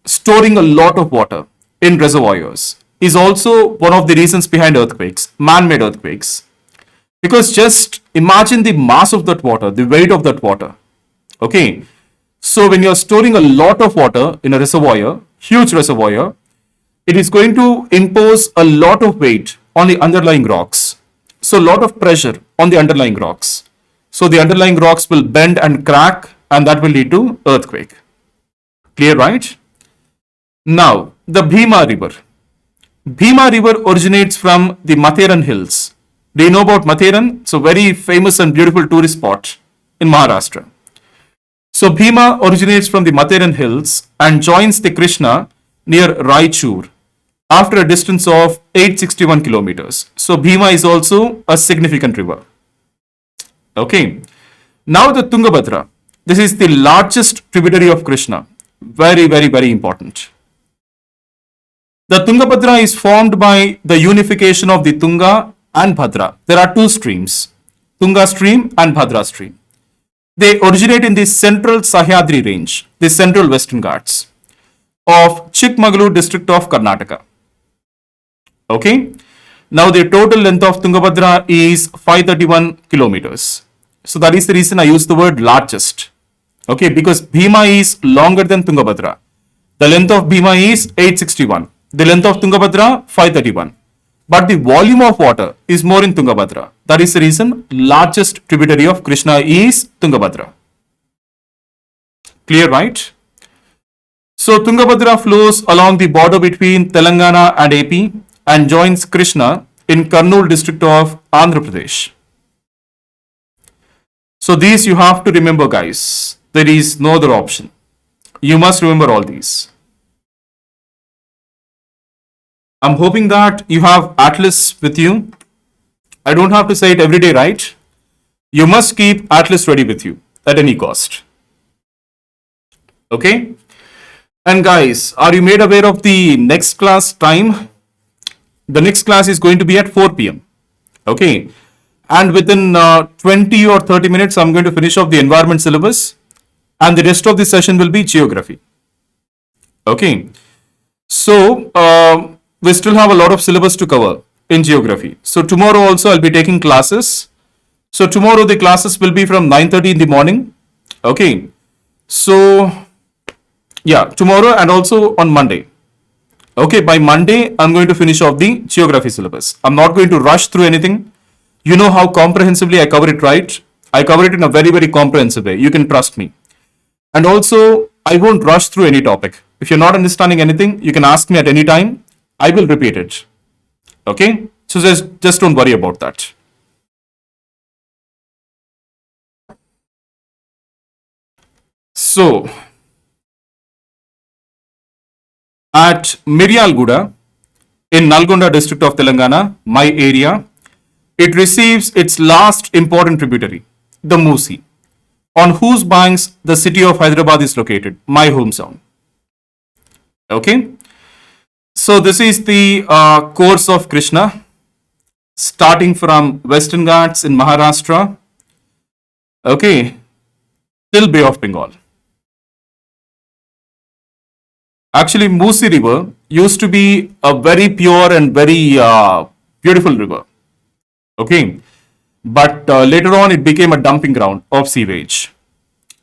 storing a lot of water in reservoirs is also one of the reasons behind earthquakes, man-made earthquakes. Because just imagine the mass of that water, the weight of that water. Okay. So when you're storing a lot of water in a reservoir, huge reservoir, it is going to impose a lot of weight on the underlying rocks. So, a lot of pressure on the underlying rocks. So, the underlying rocks will bend and crack, and that will lead to earthquake. Clear, right? Now, the Bhima River. Bhima River originates from the Matheran Hills. Do you know about Matheran? It's a very famous and beautiful tourist spot in Maharashtra. So Bhima originates from the Matheran Hills and joins the Krishna near Raichur after a distance of 861 kilometers. So Bhima is also a significant river. Okay. Now the Tungabhadra. This is the largest tributary of Krishna. Very, very, very important. The Tungabhadra is formed by the unification of the Tunga and Bhadra. There are two streams, Tunga stream and Bhadra stream. They originate in the central Sahyadri range, the central Western Ghats of Chikmagalur district of Karnataka. Okay. Now the total length of Tungabhadra is 531 kilometers. So that is the reason I use the word largest. Okay, because Bhima is longer than Tungabhadra. The length of Bhima is 861. The length of Tungabhadra 531. But the volume of water is more in Tungabhadra. That is the reason largest tributary of Krishna is Tungabhadra. Clear, right? So Tungabhadra flows along the border between Telangana and AP and joins Krishna in Kurnool district of Andhra Pradesh. So these you have to remember, guys. There is no other option. You must remember all these. I'm hoping that you have Atlas with you. I don't have to say it every day, right? You must keep Atlas ready with you at any cost. Okay? And guys, are you made aware of the next class time? The next class is going to be at 4 p.m. Okay? And within 20 or 30 minutes, I'm going to finish off the environment syllabus. And the rest of the session will be geography. Okay? So, we still have a lot of syllabus to cover in geography. So tomorrow also I'll be taking classes. So tomorrow the classes will be from 9:30 in the morning. Okay. So yeah, tomorrow and also on Monday. Okay, by Monday I'm going to finish off the geography syllabus. I'm not going to rush through anything. You know how comprehensively I cover it, right? I cover it in a very, very comprehensive way. You can trust me. And also I won't rush through any topic. If you're not understanding anything, you can ask me at any time. I will repeat it. Okay? So just don't worry about that. So, at Miryalguda in Nalgonda district of Telangana, my area, it receives its last important tributary, the Musi, on whose banks the city of Hyderabad is located, my hometown. Okay? So this is the course of Krishna, starting from Western Ghats in Maharashtra, okay, till Bay of Bengal. Actually, Musi River used to be a very pure and very beautiful river, okay, but later on it became a dumping ground of sewage.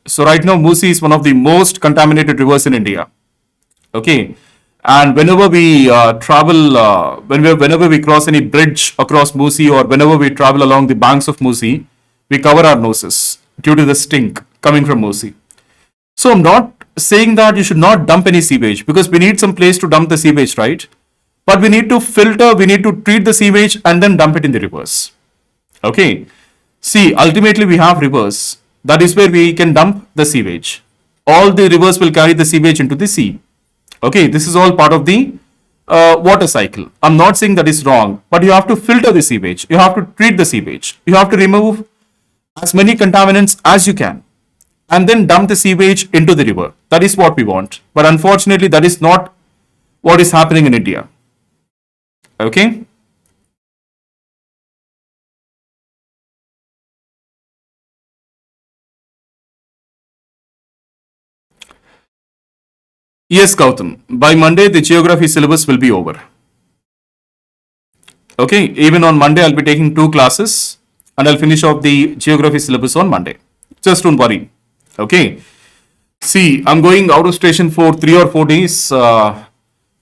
So right now Musi is one of the most contaminated rivers in India, okay. And whenever we whenever we cross any bridge across Musi or whenever we travel along the banks of Musi, we cover our noses due to the stink coming from Musi. So I'm not saying that you should not dump any sewage because we need some place to dump the sewage, right? But we need to filter, we need to treat the sewage and then dump it in the rivers. Okay. See, ultimately we have rivers. That is where we can dump the sewage. All the rivers will carry the sewage into the sea. Okay, this is all part of the water cycle. I'm not saying that is wrong, but you have to filter the sewage. You have to treat the sewage. You have to remove as many contaminants as you can and then dump the sewage into the river. That is what we want. But unfortunately, that is not what is happening in India. Okay. Yes, Gautam. By Monday, the geography syllabus will be over. Okay, even on Monday, I'll be taking 2 classes and I'll finish off the geography syllabus on Monday. Just don't worry. Okay. See, I'm going out of station for 3 or 4 days.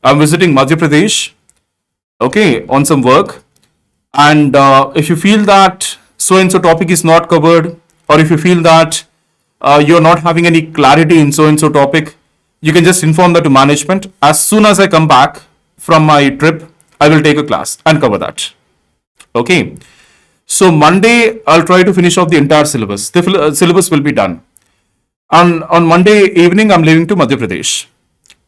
I'm visiting Madhya Pradesh, okay, on some work. And if you feel that so and so topic is not covered, or if you feel that you're not having any clarity in so and so topic, you can just inform that to management. As soon as I come back from my trip, I will take a class and cover that. Okay. So Monday, I'll try to finish off the entire syllabus. The syllabus will be done. On Monday evening, I'm leaving to Madhya Pradesh.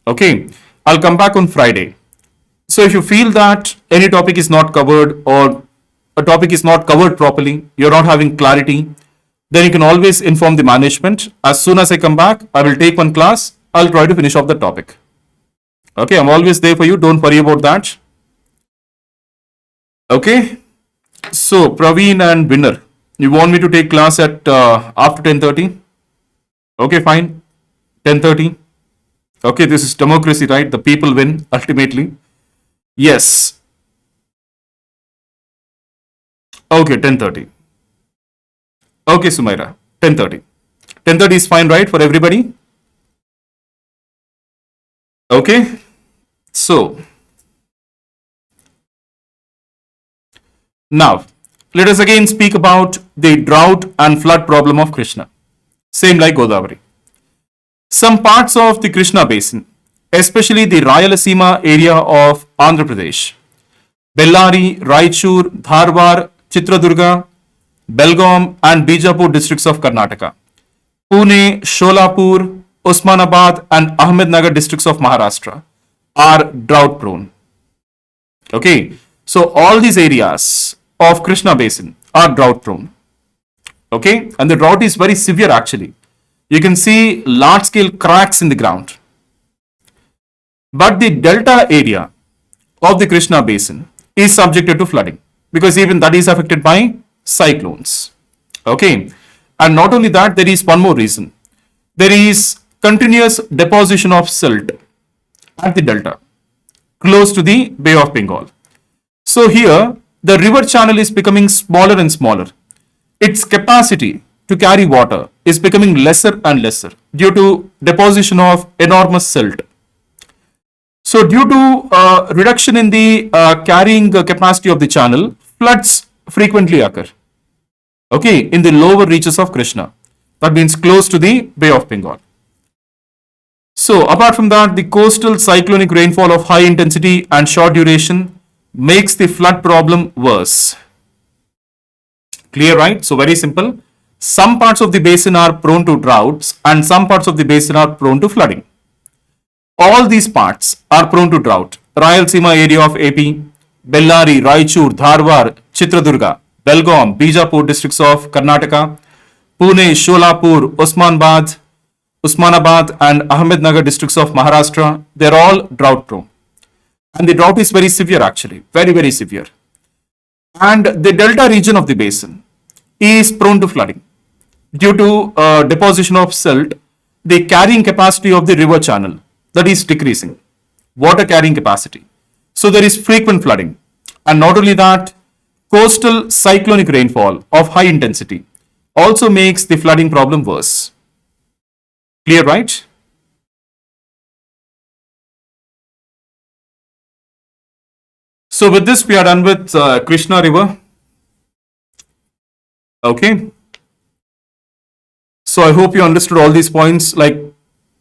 Okay. I'll come back on Friday. So if you feel that any topic is not covered or a topic is not covered properly, you're not having clarity, then you can always inform the management. As soon as I come back, I will take one class. I'll try to finish off the topic. Okay, I'm always there for you. Don't worry about that. Okay. So Praveen and Winner, you want me to take class at after 10:30? Okay, fine. 10:30. Okay, this is democracy, right? The people win ultimately. Yes. Okay, 10:30. Okay, Sumaira, 10:30. 10:30 is fine, right, for everybody? Okay. So now let us again speak about the drought and flood problem of Krishna. Same like Godavari. Some parts of the Krishna basin, especially the Rayalaseema area of Andhra Pradesh, Bellary, Raichur, Dharwar, Chitradurga, Belgaum and Bijapur districts of Karnataka, Pune, Sholapur, Osmanabad and Ahmednagar districts of Maharashtra are drought prone. Okay, so all these areas of Krishna basin are drought prone. Okay, and the drought is very severe actually. You can see large scale cracks in the ground. But the delta area of the Krishna basin is subjected to flooding because even that is affected by cyclones. Okay, and not only that, there is one more reason. There is continuous deposition of silt at the delta close to the Bay of Bengal. So here the river channel is becoming smaller and smaller. Its capacity to carry water is becoming lesser and lesser due to deposition of enormous silt. So due to reduction in the carrying capacity of the channel, floods frequently occur. Okay, in the lower reaches of Krishna. That means close to the Bay of Bengal. So apart from that, the coastal cyclonic rainfall of high intensity and short duration makes the flood problem worse. Clear, right? So very simple. Some parts of the basin are prone to droughts and some parts of the basin are prone to flooding. All these parts are prone to drought. Rayalaseema area of AP, Bellary, Raichur, Dharwar, Chitradurga, Belgaum, Bijapur districts of Karnataka, Pune, Sholapur, Osmanabad and Ahmednagar districts of Maharashtra, they are all drought prone. And the drought is very severe actually, very, very severe. And the delta region of the basin is prone to flooding due to deposition of silt. The carrying capacity of the river channel that is decreasing, water carrying capacity. So there is frequent flooding. And not only that, coastal cyclonic rainfall of high intensity also makes the flooding problem worse. Clear, right? So with this, we are done with Krishna River. Okay. So I hope you understood all these points. Like,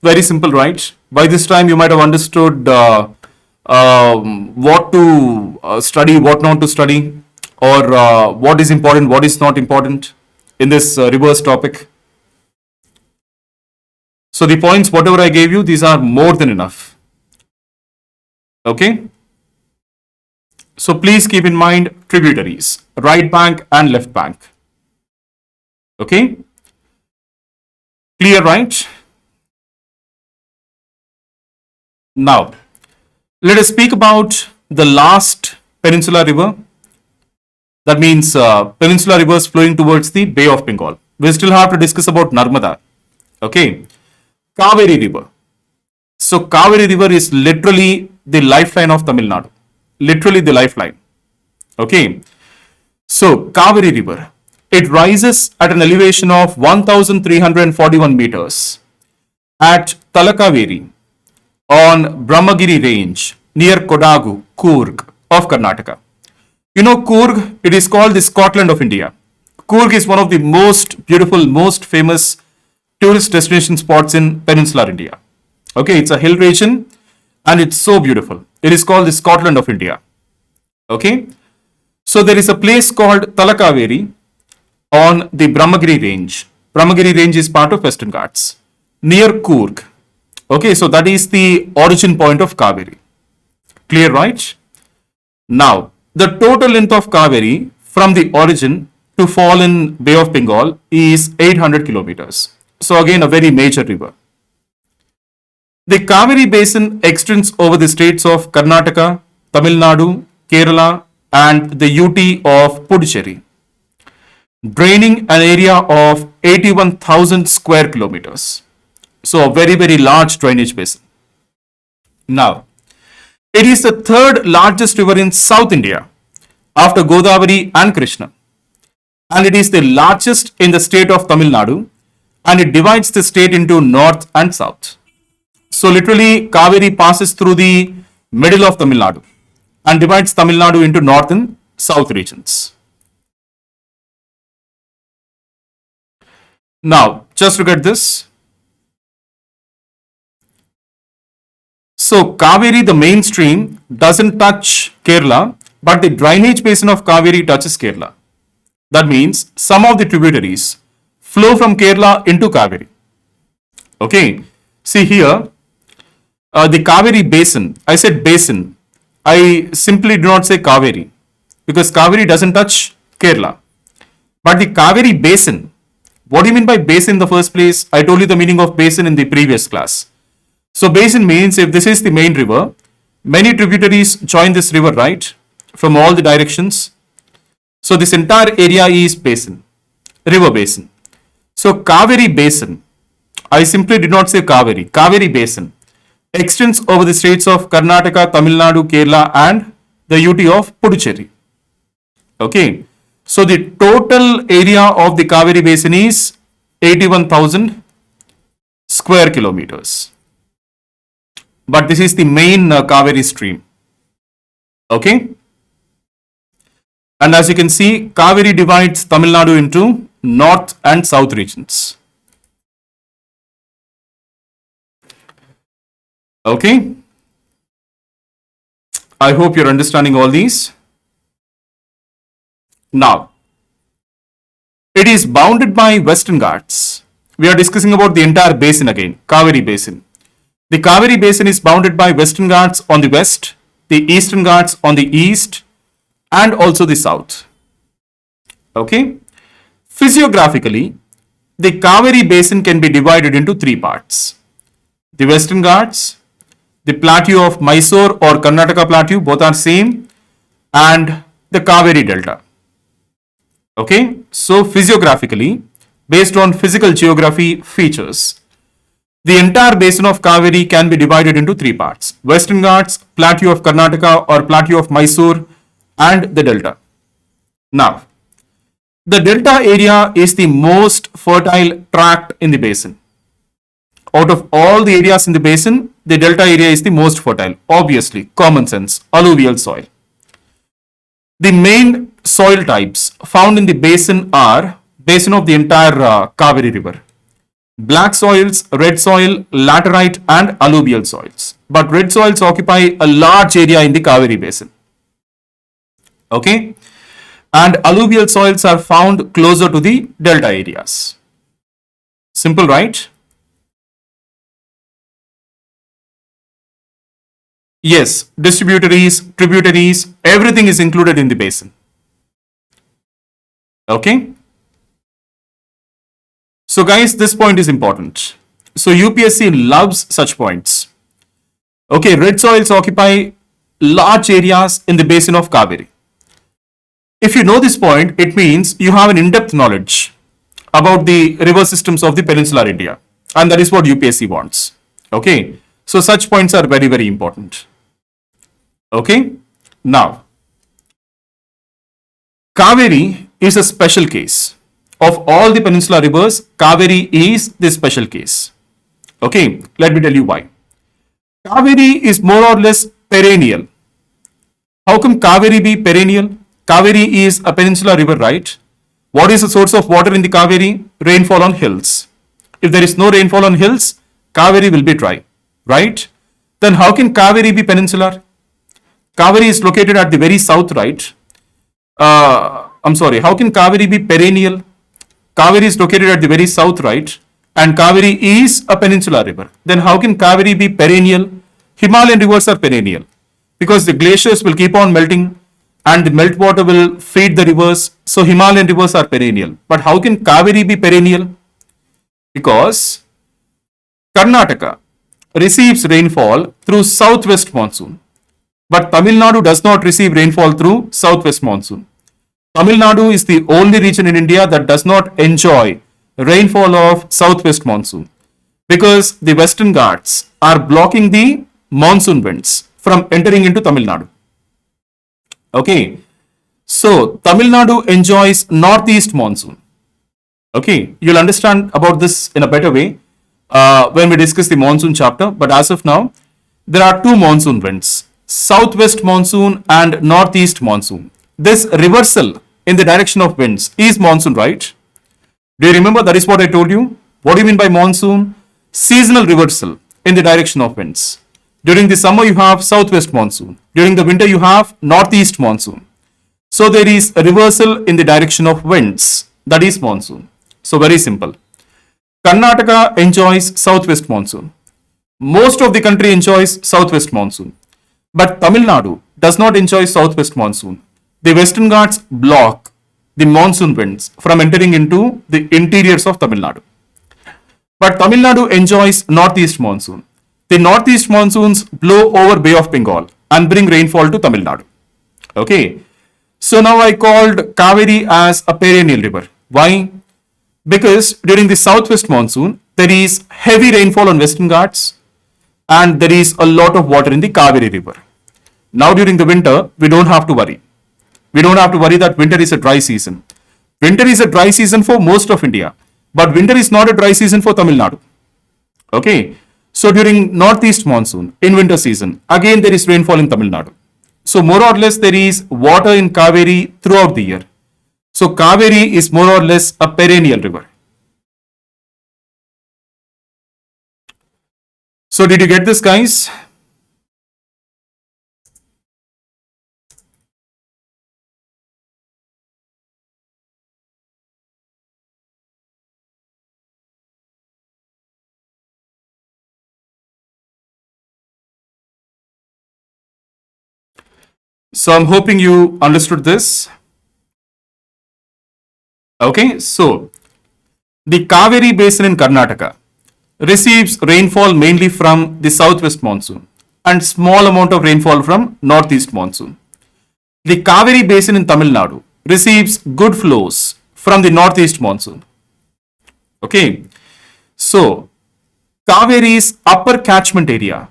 very simple, right? By this time, you might have understood what to study, what not to study, or what is important, what is not important in this reverse topic. So the points, whatever I gave you, these are more than enough. Okay. So please keep in mind tributaries, right bank and left bank. Okay. Clear, right? Now, let us speak about the last peninsular river. That means peninsular rivers flowing towards the Bay of Bengal. We still have to discuss about Narmada. Okay. Kaveri River. So Kaveri River is literally the lifeline of Tamil Nadu. Literally the lifeline. Okay. So Kaveri River, it rises at an elevation of 1341 meters at Talakaveri on Brahmagiri range near Kodagu, Coorg of Karnataka. You know Coorg, it is called the Scotland of India. Coorg is one of the most beautiful, most famous tourist destination spots in peninsular India. Okay, it's a hill region and it's so beautiful. It is called the Scotland of India. Okay, so there is a place called Talakaveri on the Brahmagiri range. Brahmagiri range is part of Western Ghats near Coorg. Okay, so that is the origin point of Kaveri. Clear, right? Now, the total length of Kaveri from the origin to fall in Bay of Bengal is 800 kilometers. So again, a very major river. The Kaveri basin extends over the states of Karnataka, Tamil Nadu, Kerala, and the UT of Puducherry, draining an area of 81,000 square kilometers. So a very, very large drainage basin. Now, it is the third largest river in South India after Godavari and Krishna. And it is the largest in the state of Tamil Nadu, and it divides the state into north and south. So literally, Kaveri passes through the middle of Tamil Nadu and divides Tamil Nadu into north and south regions. Now, just look at this. So Kaveri, the main stream, doesn't touch Kerala, but the drainage basin of Kaveri touches Kerala. That means some of the tributaries flow from Kerala into Kaveri. Okay, see here, the Kaveri basin, I said basin, I simply do not say Kaveri because Kaveri doesn't touch Kerala. But the Kaveri basin, what do you mean by basin in the first place? I told you the meaning of basin in the previous class. So basin means if this is the main river, many tributaries join this river, right, from all the directions. So this entire area is basin, river basin. So Kaveri basin, I simply did not say Kaveri, Kaveri basin extends over the states of Karnataka, Tamil Nadu, Kerala and the UT of Puducherry. Okay, so the total area of the Kaveri basin is 81,000 square kilometers. But this is the main Kaveri stream. Okay, and as you can see, Kaveri divides Tamil Nadu into north and south regions. Okay, I hope you're understanding all these. Now, it is bounded by Western Ghats. We are discussing about the entire basin again, Kaveri basin. The Kaveri basin is bounded by Western Ghats on the west, the Eastern Ghats on the east, and also the south. Okay, physiographically, the Kaveri basin can be divided into three parts: the Western Ghats, the plateau of Mysore or Karnataka plateau, both are same, and the Kaveri delta. Okay, so physiographically, based on physical geography features, the entire basin of Kaveri can be divided into three parts: Western Ghats, plateau of Karnataka or plateau of Mysore, and the delta. Now, the delta area is the most fertile tract in the basin. Out of all the areas in the basin, the delta area is the most fertile. Obviously, common sense, alluvial soil. The main soil types found in the basin are basin of the entire Kaveri river: black soils, red soil, laterite and alluvial soils. But red soils occupy a large area in the Kaveri basin. Okay, and alluvial soils are found closer to the delta areas. Simple, right? Yes, distributaries, tributaries, everything is included in the basin. Okay. So guys, this point is important. So UPSC loves such points. Okay, red soils occupy large areas in the basin of Kaveri. If you know this point, it means you have an in-depth knowledge about the river systems of the peninsular India, and that is what UPSC wants. Okay, so such points are very, very important. Okay, now Kaveri is a special case. Of all the peninsular rivers, Kaveri is the special case. Okay, let me tell you why. Kaveri is more or less perennial. How come Kaveri be perennial? Kaveri is a peninsular river, right? What is the source of water in the Kaveri? Rainfall on hills. If there is no rainfall on hills, Kaveri will be dry, right? Then how can Kaveri be peninsular? Kaveri is located at the very south, right? How can Kaveri be perennial? Kaveri is located at the very south, right? And Kaveri is a peninsular river. Then how can Kaveri be perennial? Himalayan rivers are perennial because the glaciers will keep on melting and the meltwater will feed the rivers. So Himalayan rivers are perennial. But how can Kaveri be perennial? Because Karnataka receives rainfall through southwest monsoon. But Tamil Nadu does not receive rainfall through southwest monsoon. Tamil Nadu is the only region in India that does not enjoy rainfall of southwest monsoon because the Western Ghats are blocking the monsoon winds from entering into Tamil Nadu. Okay, so Tamil Nadu enjoys northeast monsoon. Okay, you'll understand about this in a better way when we discuss the monsoon chapter. But as of now, there are two monsoon winds, southwest monsoon and northeast monsoon. This reversal in the direction of winds is monsoon, right? Do you remember? That is what I told you. What do you mean by monsoon? Seasonal reversal in the direction of winds. During the summer, you have southwest monsoon. During the winter, you have northeast monsoon. So there is a reversal in the direction of winds. That is monsoon. So very simple. Karnataka enjoys southwest monsoon. Most of the country enjoys southwest monsoon. But Tamil Nadu does not enjoy southwest monsoon. The Western Ghats block the monsoon winds from entering into the interiors of Tamil Nadu. But Tamil Nadu enjoys northeast monsoon. The northeast monsoons blow over Bay of Bengal and bring rainfall to Tamil Nadu. Okay. So now I called Kaveri as a perennial river. Why? Because during the southwest monsoon, there is heavy rainfall on Western Ghats and there is a lot of water in the Kaveri river. Now during the winter, we don't have to worry. We don't have to worry that winter is a dry season. Winter is a dry season for most of India, but winter is not a dry season for Tamil Nadu. Okay. So during northeast monsoon, in winter season, again there is rainfall in Tamil Nadu. So more or less there is water in Kaveri throughout the year. So Kaveri is more or less a perennial river. So did you get this, guys? So I'm hoping you understood this. Okay, so the Kaveri basin in Karnataka receives rainfall mainly from the southwest monsoon and small amount of rainfall from northeast monsoon. The Kaveri basin in Tamil Nadu receives good flows from the northeast monsoon. Okay, so Kaveri's upper catchment area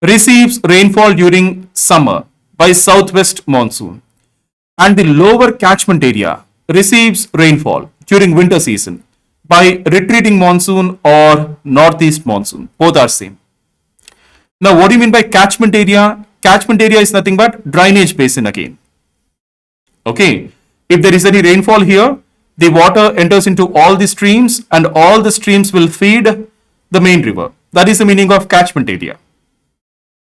receives rainfall during summer by southwest monsoon and the lower catchment area receives rainfall during winter season by retreating monsoon or northeast monsoon. Both are same. Now what do you mean by catchment area? Catchment area is nothing but drainage basin again. Okay, if there is any rainfall here, the water enters into all the streams and all the streams will feed the main river. That is the meaning of catchment area.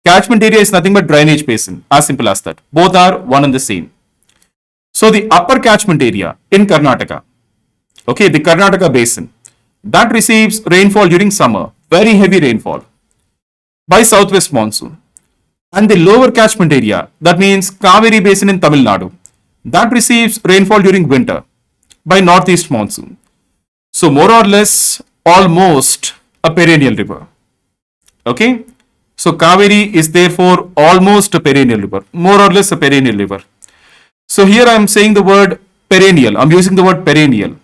Catchment area is nothing but drainage basin, as simple as that. Both are one and the same. So the upper catchment area in Karnataka, okay, the Karnataka basin, that receives rainfall during summer, very heavy rainfall by southwest monsoon. And the lower catchment area, that means Kaveri basin in Tamil Nadu, that receives rainfall during winter by northeast monsoon. So more or less, almost a perennial river. Okay. So Kaveri is therefore almost a perennial river, more or less a perennial river. So here I am saying the word perennial. I am using the word perennial.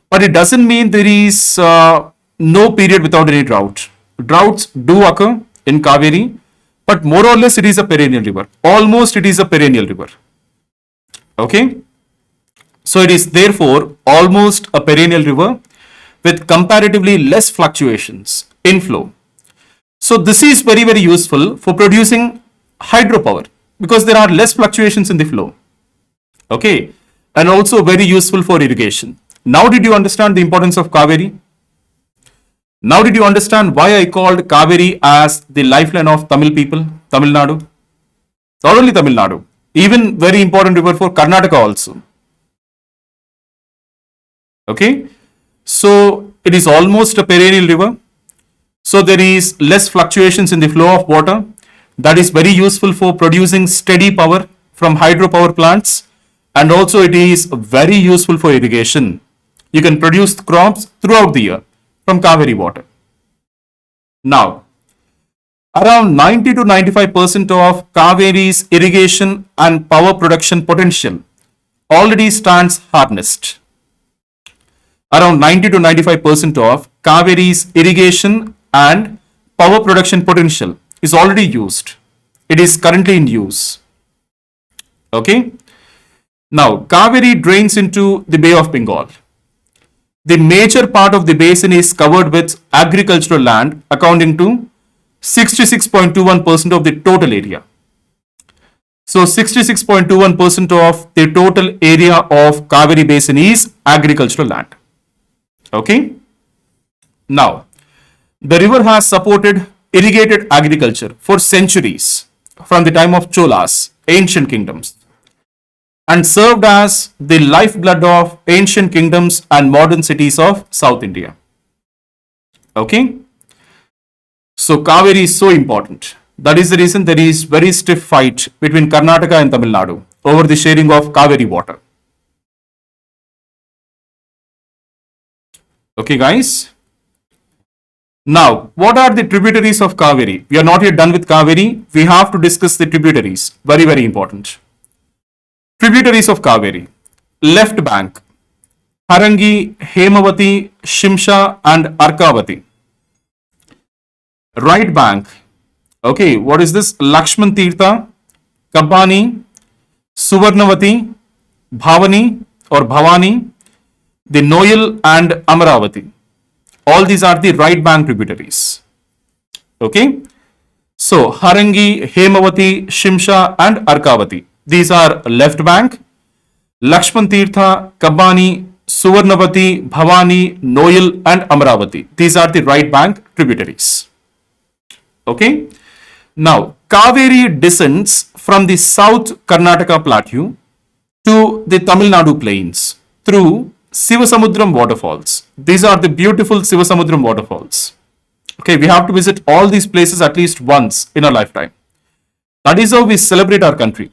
But it doesn't mean there is no period without any drought. Droughts do occur in Kaveri, but more or less it is a perennial river. Almost it is a perennial river. Okay. So it is therefore almost a perennial river with comparatively less fluctuations in flow. So this is very, very useful for producing hydropower because there are less fluctuations in the flow. Okay, and also very useful for irrigation. Now, did you understand the importance of Kaveri? Now, did you understand why I called Kaveri as the lifeline of Tamil people, Tamil Nadu? Not only Tamil Nadu, even very important river for Karnataka also. Okay, so it is almost a perennial river. So there is less fluctuations in the flow of water. That is very useful for producing steady power from hydropower plants, and also it is very useful for irrigation. You can produce crops throughout the year from Kaveri water. Now, around 90 to 95% of Kaveri's irrigation and power production potential already stands harnessed. Around 90 to 95% of Kaveri's irrigation and power production potential is already used. It is currently in use. Okay. Now, Kaveri drains into the Bay of Bengal. The major part of the basin is covered with agricultural land, accounting to 66.21% of the total area. So 66.21% of the total area of Kaveri basin is agricultural land. Okay. Now, the river has supported irrigated agriculture for centuries from the time of Cholas, ancient kingdoms, and served as the lifeblood of ancient kingdoms and modern cities of South India. Okay. So Kaveri is so important. That is the reason there is very stiff fight between Karnataka and Tamil Nadu over the sharing of Kaveri water. Okay, guys. Now, what are the tributaries of Kaveri? We are not yet done with Kaveri. We have to discuss the tributaries. Very, very important. Tributaries of Kaveri. Left bank. Harangi, Hemavati, Shimsha and Arkavati. Right bank. Okay, what is this? Lakshman Tirtha, Kabani, Suvarnavati, Bhavani or Bhavani, the Noyal and Amaravati. All these are the right bank tributaries. Okay. So, Harangi, Hemavati, Shimsha and Arkavati. These are left bank. Lakshman Tirtha, Kabani, Suvarnavati, Bhavani, Noyal and Amaravati. These are the right bank tributaries. Okay. Now, Kaveri descends from the South Karnataka plateau to the Tamil Nadu plains through Sivasamudram waterfalls. These are the beautiful Sivasamudram waterfalls. Okay, we have to visit all these places at least once in our lifetime. That is how we celebrate our country.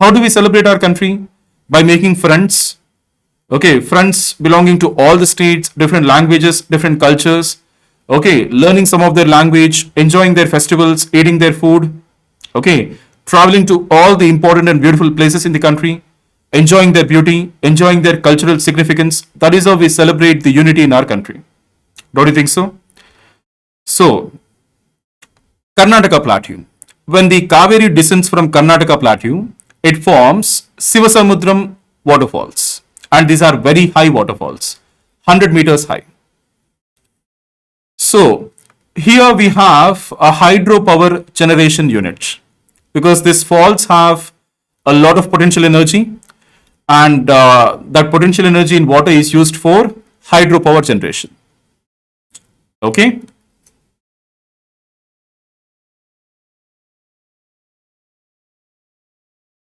How do we celebrate our country? By making friends. Okay, friends belonging to all the states, different languages, different cultures. Okay, learning some of their language, enjoying their festivals, eating their food. Okay, traveling to all the important and beautiful places in the country, enjoying their beauty, enjoying their cultural significance. That is how we celebrate the unity in our country. Don't you think so? So, Karnataka Plateau. When the Kaveri descends from Karnataka Plateau, it forms Sivasamudram waterfalls. And these are very high waterfalls, 100 meters high. So, here we have a hydropower generation unit because these falls have a lot of potential energy, and that potential energy in water is used for hydropower generation. Okay.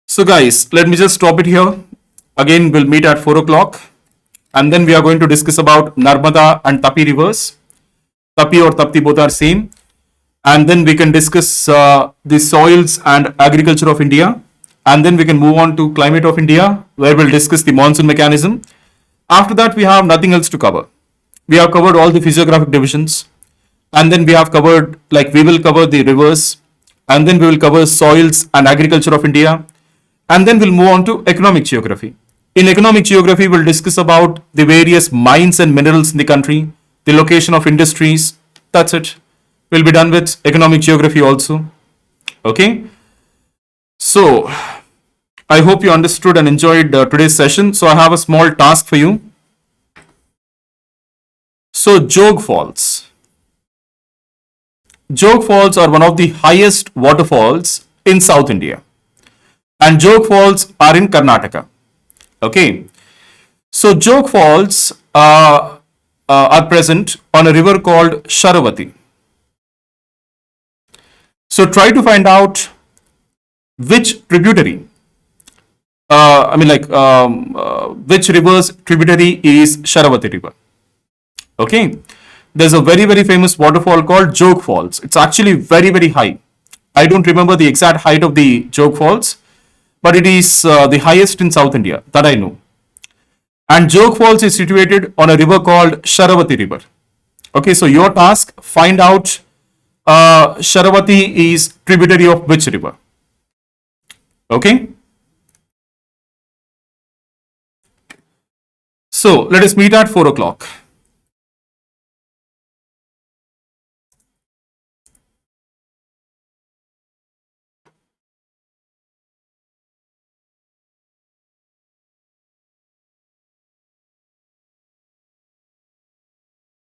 So guys, let me just stop it here. Again, we'll meet at 4 o'clock, and then we are going to discuss about Narmada and Tapi rivers. Tapi or Tapti both are same. And then we can discuss the soils and agriculture of India. And then we can move on to climate of India, where we'll discuss the monsoon mechanism. After that, we have nothing else to cover. We have covered all the physiographic divisions. And then we have covered, like we will cover the rivers. And then we will cover soils and agriculture of India. And then we'll move on to economic geography. In economic geography, we'll discuss about the various mines and minerals in the country, the location of industries. That's it. We'll be done with economic geography also. Okay. So, I hope you understood and enjoyed today's session. So, I have a small task for you. So, Jog Falls. Jog Falls are one of the highest waterfalls in South India, and Jog Falls are in Karnataka. Okay, so Jog Falls are present on a river called Sharavati. So try to find out which tributary, which river's tributary is Sharavati River. Okay, there's a very famous waterfall called Jog Falls. It's actually very high. I don't remember the exact height of the Jog Falls, but it is the highest in South India that I know. And Jog Falls is situated on a river called Sharavati River. Okay, so your task, find out Sharavati is tributary of which river. Okay. So let us meet at 4 o'clock.